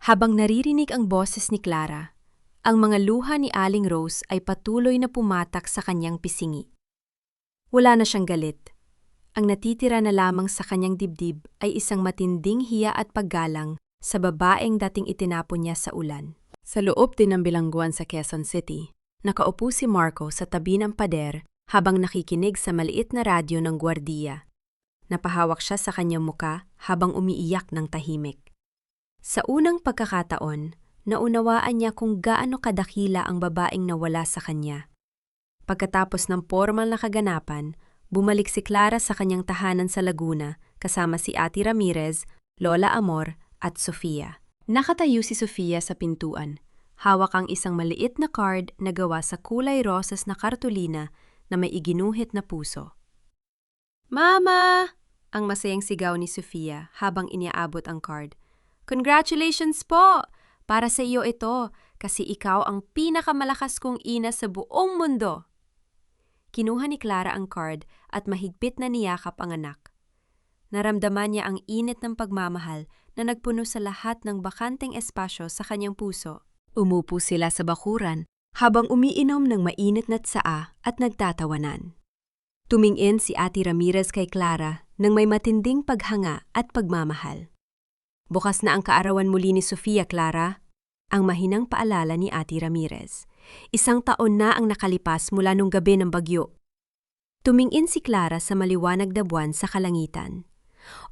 Habang naririnig ang boses ni Clara, ang mga luha ni Aling Rose ay patuloy na pumatak sa kanyang pisingi. Wala na siyang galit. Ang natitira na lamang sa kanyang dibdib ay isang matinding hiya at paggalang sa babaeng dating itinapon niya sa ulan. Sa loob din ng bilangguan sa Quezon City, nakaupo si Marco sa tabi ng pader habang nakikinig sa maliit na radyo ng gwardiya. Napahawak siya sa kanyang muka habang umiiyak ng tahimik. Sa unang pagkakataon, naunawaan niya kung gaano kadakila ang babaeng nawala sa kanya. Pagkatapos ng formal na kaganapan, bumalik si Clara sa kanyang tahanan sa Laguna kasama si Ate Ramirez, Lola Amor at Sofia. Nakatayo si Sofia sa pintuan. Hawak ang isang maliit na card na gawa sa kulay rosas na kartulina na may iginuhit na puso. Mama! Ang masayang sigaw ni Sofia habang iniaabot ang card. Congratulations po! Para sa iyo ito, kasi ikaw ang pinakamalakas kong ina sa buong mundo. Kinuha ni Clara ang card at mahigpit na niyakap ang anak. Naramdaman niya ang init ng pagmamahal na nagpuno sa lahat ng bakanteng espasyo sa kanyang puso. Umupo sila sa bakuran habang umiinom ng mainit na tsaa at nagtatawanan. Tumingin si Ate Ramirez kay Clara nang may matinding paghanga at pagmamahal. Bukas na ang kaarawan muli ni Sofia, Clara, ang mahinang paalala ni Ate Ramirez. 1 taon na ang nakalipas mula nung gabi ng bagyo. Tumingin si Clara sa maliwanag na buwan sa kalangitan.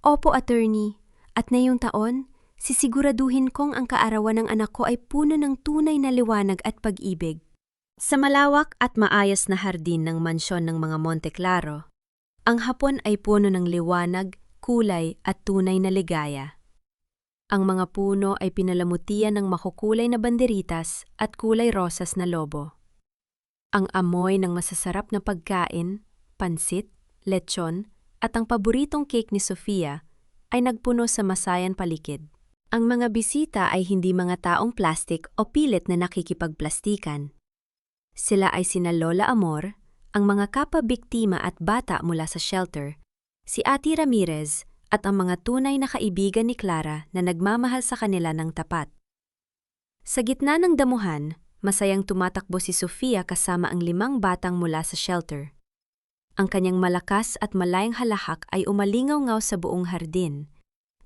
Opo, attorney, at ngayong taon, sisiguraduhin kong ang kaarawan ng anak ko ay puno ng tunay na liwanag at pag-ibig. Sa malawak at maayos na hardin ng mansyon ng mga Monte Claro, ang hapon ay puno ng liwanag, kulay at tunay na ligaya. Ang mga puno ay pinalamutian ng makukulay na banderitas at kulay rosas na lobo. Ang amoy ng masasarap na pagkain, pansit, lechon, at ang paboritong cake ni Sofia ay nagpuno sa masayan paligid. Ang mga bisita ay hindi mga taong plastik o pilit na nakikipagplastikan. Sila ay sina Lola Amor, ang mga kapabiktima at bata mula sa shelter, si Ate Ramirez, at ang mga tunay na kaibigan ni Clara na nagmamahal sa kanila ng tapat. Sa gitna ng damuhan, masayang tumatakbo si Sofia kasama ang 5 batang mula sa shelter. Ang kanyang malakas at malayang halahak ay umalingaw-ngaw sa buong hardin.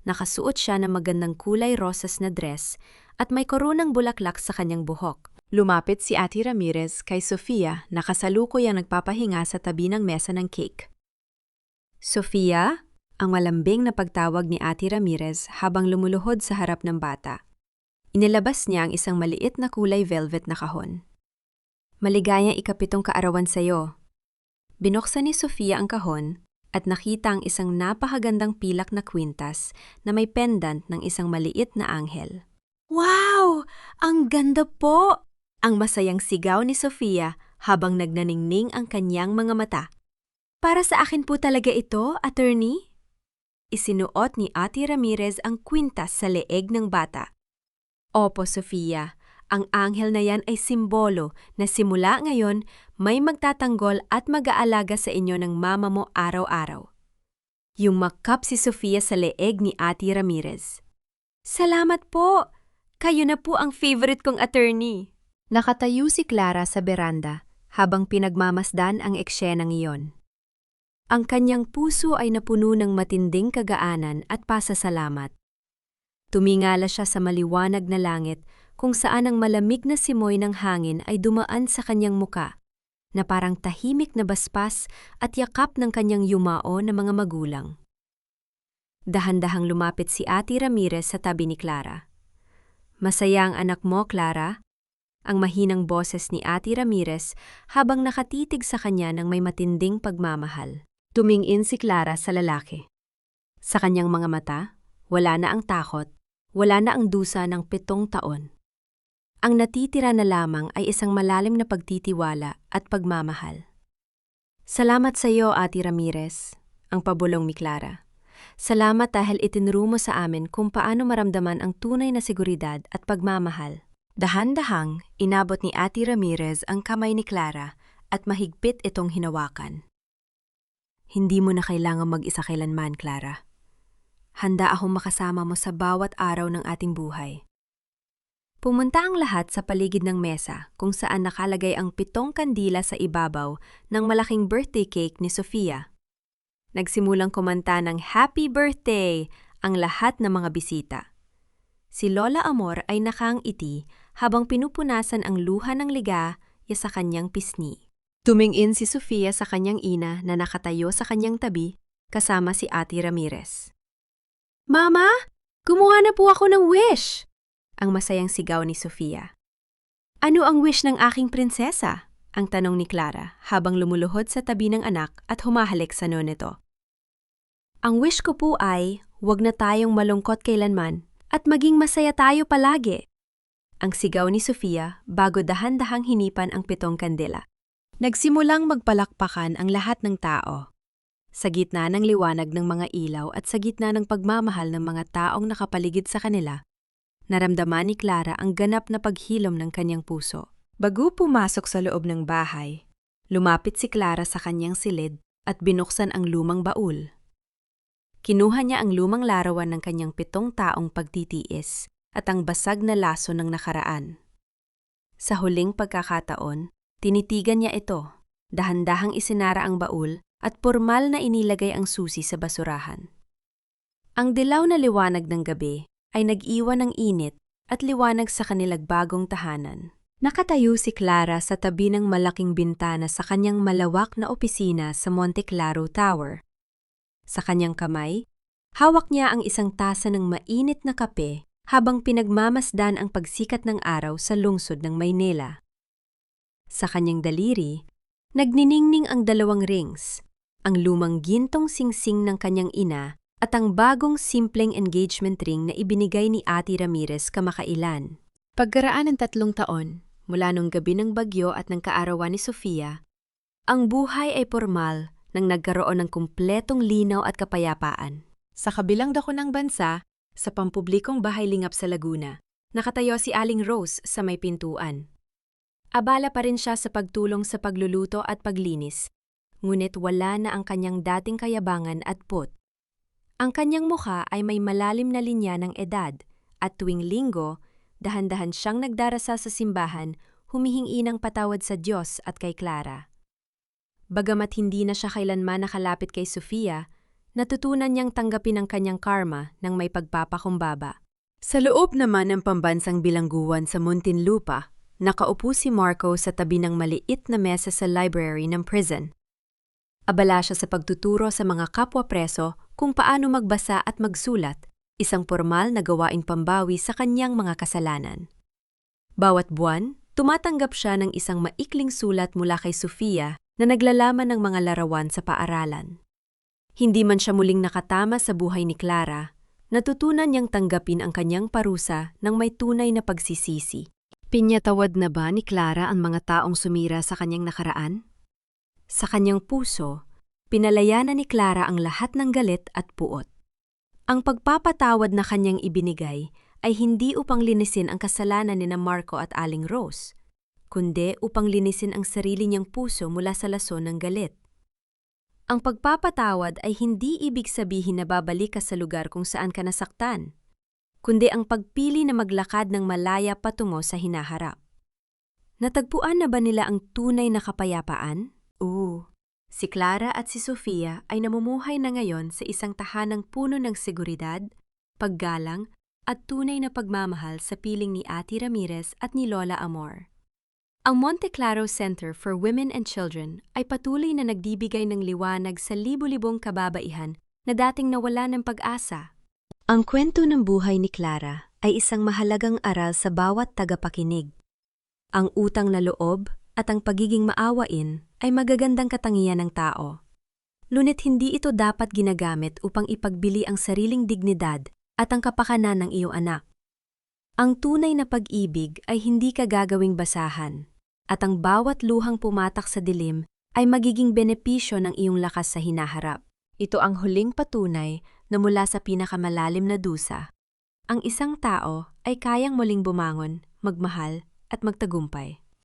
Nakasuot siya ng magandang kulay rosas na dress at may koronang bulaklak sa kanyang buhok. Lumapit si Ate Ramirez kay Sofia na kasalukuy ang nagpapahinga sa tabi ng mesa ng cake. Sofia? Ang malambing na pagtawag ni Ate Ramirez habang lumuluhod sa harap ng bata. Inilabas niya ang isang maliit na kulay velvet na kahon. Maligayang 7th kaarawan sa iyo. Binuksan ni Sofia ang kahon at nakita ang isang napakagandang pilak na kwintas na may pendant ng isang maliit na anghel. Wow! Ang ganda po! Ang masayang sigaw ni Sofia habang nagnaningning ang kanyang mga mata. Para sa akin po talaga ito, attorney? Isinuot ni Ate Ramirez ang kwintas sa leeg ng bata. Opo, Sofia, ang anghel na yan ay simbolo na simula ngayon may magtatanggol at mag-aalaga sa inyo ng mama mo araw-araw. Yumakap si Sofia sa leeg ni Ate Ramirez. Salamat po! Kayo na po ang favorite kong attorney. Nakatayo si Clara sa beranda habang pinagmamasdan ang eksenang iyon. Ang kanyang puso ay napuno ng matinding kagaanan at pasasalamat. Tumingala siya sa maliwanag na langit kung saan ang malamig na simoy ng hangin ay dumaan sa kanyang muka, na parang tahimik na baspas at yakap ng kanyang yumao na mga magulang. Dahan-dahang lumapit si Ate Ramirez sa tabi ni Clara. Masaya ang anak mo, Clara? Ang mahinang boses ni Ate Ramirez habang nakatitig sa kanya ng may matinding pagmamahal. Tumingin si Clara sa lalaki. Sa kanyang mga mata, wala na ang takot, wala na ang dusa ng 7 taon. Ang natitira na lamang ay isang malalim na pagtitiwala at pagmamahal. Salamat sa iyo, Ate Ramirez, ang pabulong ni Clara. Salamat dahil itinuro mo sa amin kung paano maramdaman ang tunay na seguridad at pagmamahal. Dahan-dahang, inabot ni Ate Ramirez ang kamay ni Clara at mahigpit itong hinawakan. Hindi mo na kailangang mag-isa kailanman, Clara. Handa akong makasama mo sa bawat araw ng ating buhay. Pumunta ang lahat sa paligid ng mesa kung saan nakalagay ang 7 kandila sa ibabaw ng malaking birthday cake ni Sofia. Nagsimulang kumanta ng Happy Birthday ang lahat ng mga bisita. Si Lola Amor ay nakangiti habang pinupunasan ang luha ng ligaya sa kanyang pisngi. Tumingin si Sofia sa kanyang ina na nakatayo sa kanyang tabi kasama si Ate Ramirez. Mama, gumawa na po ako ng wish! Ang masayang sigaw ni Sofia. Ano ang wish ng aking prinsesa? Ang tanong ni Clara habang lumuluhod sa tabi ng anak at humahalik sa noo nito. Ang wish ko po ay huwag na tayong malungkot kailanman at maging masaya tayo palagi. Ang sigaw ni Sofia bago dahan-dahang hinipan ang 7 kandila. Nagsimulang magpalakpakan ang lahat ng tao. Sa gitna ng liwanag ng mga ilaw at sa gitna ng pagmamahal ng mga taong nakapaligid sa kanila, naramdaman ni Clara ang ganap na paghilom ng kanyang puso. Bago pumasok sa loob ng bahay, lumapit si Clara sa kanyang silid at binuksan ang lumang baul. Kinuha niya ang lumang larawan ng kanyang 7 taong pagtitiis at ang basag na laso ng nakaraan. Sa huling pagkakataon, tinitigan niya ito, dahan-dahang isinara ang baul at pormal na inilagay ang susi sa basurahan. Ang dilaw na liwanag ng gabi ay nag-iwan ng init at liwanag sa kanilang bagong tahanan. Nakatayo si Clara sa tabi ng malaking bintana sa kanyang malawak na opisina sa Monte Claro Tower. Sa kanyang kamay, hawak niya ang isang tasa ng mainit na kape habang pinagmamasdan ang pagsikat ng araw sa lungsod ng Maynila. Sa kanyang daliri, nagniningning ang 2 rings, ang lumang gintong singsing ng kanyang ina at ang bagong simpleng engagement ring na ibinigay ni Ate Ramirez kamakailan. Pagkaraan ng 3 taon, mula nung gabi ng bagyo at ng kaarawan ni Sofia, ang buhay ay pormal nang nagkaroon ng kumpletong linaw at kapayapaan. Sa kabilang dako ng bansa, sa pampublikong bahay lingap sa Laguna, nakatayo si Aling Rose sa may pintuan. Abala pa rin siya sa pagtulong sa pagluluto at paglinis, ngunit wala na ang kanyang dating kayabangan at put. Ang kanyang mukha ay may malalim na linya ng edad at tuwing linggo, dahan-dahan siyang nagdarasa sa simbahan, humihingi ng patawad sa Diyos at kay Clara. Bagamat hindi na siya kailanman nakalapit kay Sofia, natutunan niyang tanggapin ang kanyang karma ng may pagpapakumbaba. Sa loob naman ng pambansang bilangguan sa Muntinlupa, nakaupo si Marco sa tabi ng maliit na mesa sa library ng prison. Abala siya sa pagtuturo sa mga kapwa preso kung paano magbasa at magsulat, isang formal na gawaing pambawi sa kanyang mga kasalanan. Bawat buwan, tumatanggap siya ng isang maikling sulat mula kay Sofia na naglalaman ng mga larawan sa paaralan. Hindi man siya muling nakatama sa buhay ni Clara, natutunan niyang tanggapin ang kanyang parusa ng may tunay na pagsisisi. Pinyatawad na ba ni Clara ang mga taong sumira sa kanyang nakaraan? Sa kanyang puso, pinalayanan ni Clara ang lahat ng galit at puot. Ang pagpapatawad na kanyang ibinigay ay hindi upang linisin ang kasalanan ni Marco at Aling Rose, kundi upang linisin ang sarili niyang puso mula sa lason ng galit. Ang pagpapatawad ay hindi ibig sabihin na babalik ka sa lugar kung saan ka nasaktan, kundi ang pagpili na maglakad ng malaya patungo sa hinaharap. Natagpuan na ba nila ang tunay na kapayapaan? Oo. Si Clara at si Sofia ay namumuhay na ngayon sa isang tahanang puno ng seguridad, paggalang at tunay na pagmamahal sa piling ni Ate Ramirez at ni Lola Amor. Ang Monte Claro Center for Women and Children ay patuloy na nagbibigay ng liwanag sa libu-libong kababaihan na dating nawala ng pag-asa. Ang kwento ng buhay ni Clara ay isang mahalagang aral sa bawat tagapakinig. Ang utang na loob at ang pagiging maawain ay magagandang katangian ng tao. Ngunit hindi ito dapat ginagamit upang ipagbili ang sariling dignidad at ang kapakanan ng iyong anak. Ang tunay na pag-ibig ay hindi ka gagawing basahan, at ang bawat luhang pumatak sa dilim ay magiging benepisyo ng iyong lakas sa hinaharap. Ito ang huling patunay na mula sa pinakamalalim na dusa, ang isang tao ay kayang muling bumangon, magmahal at magtagumpay.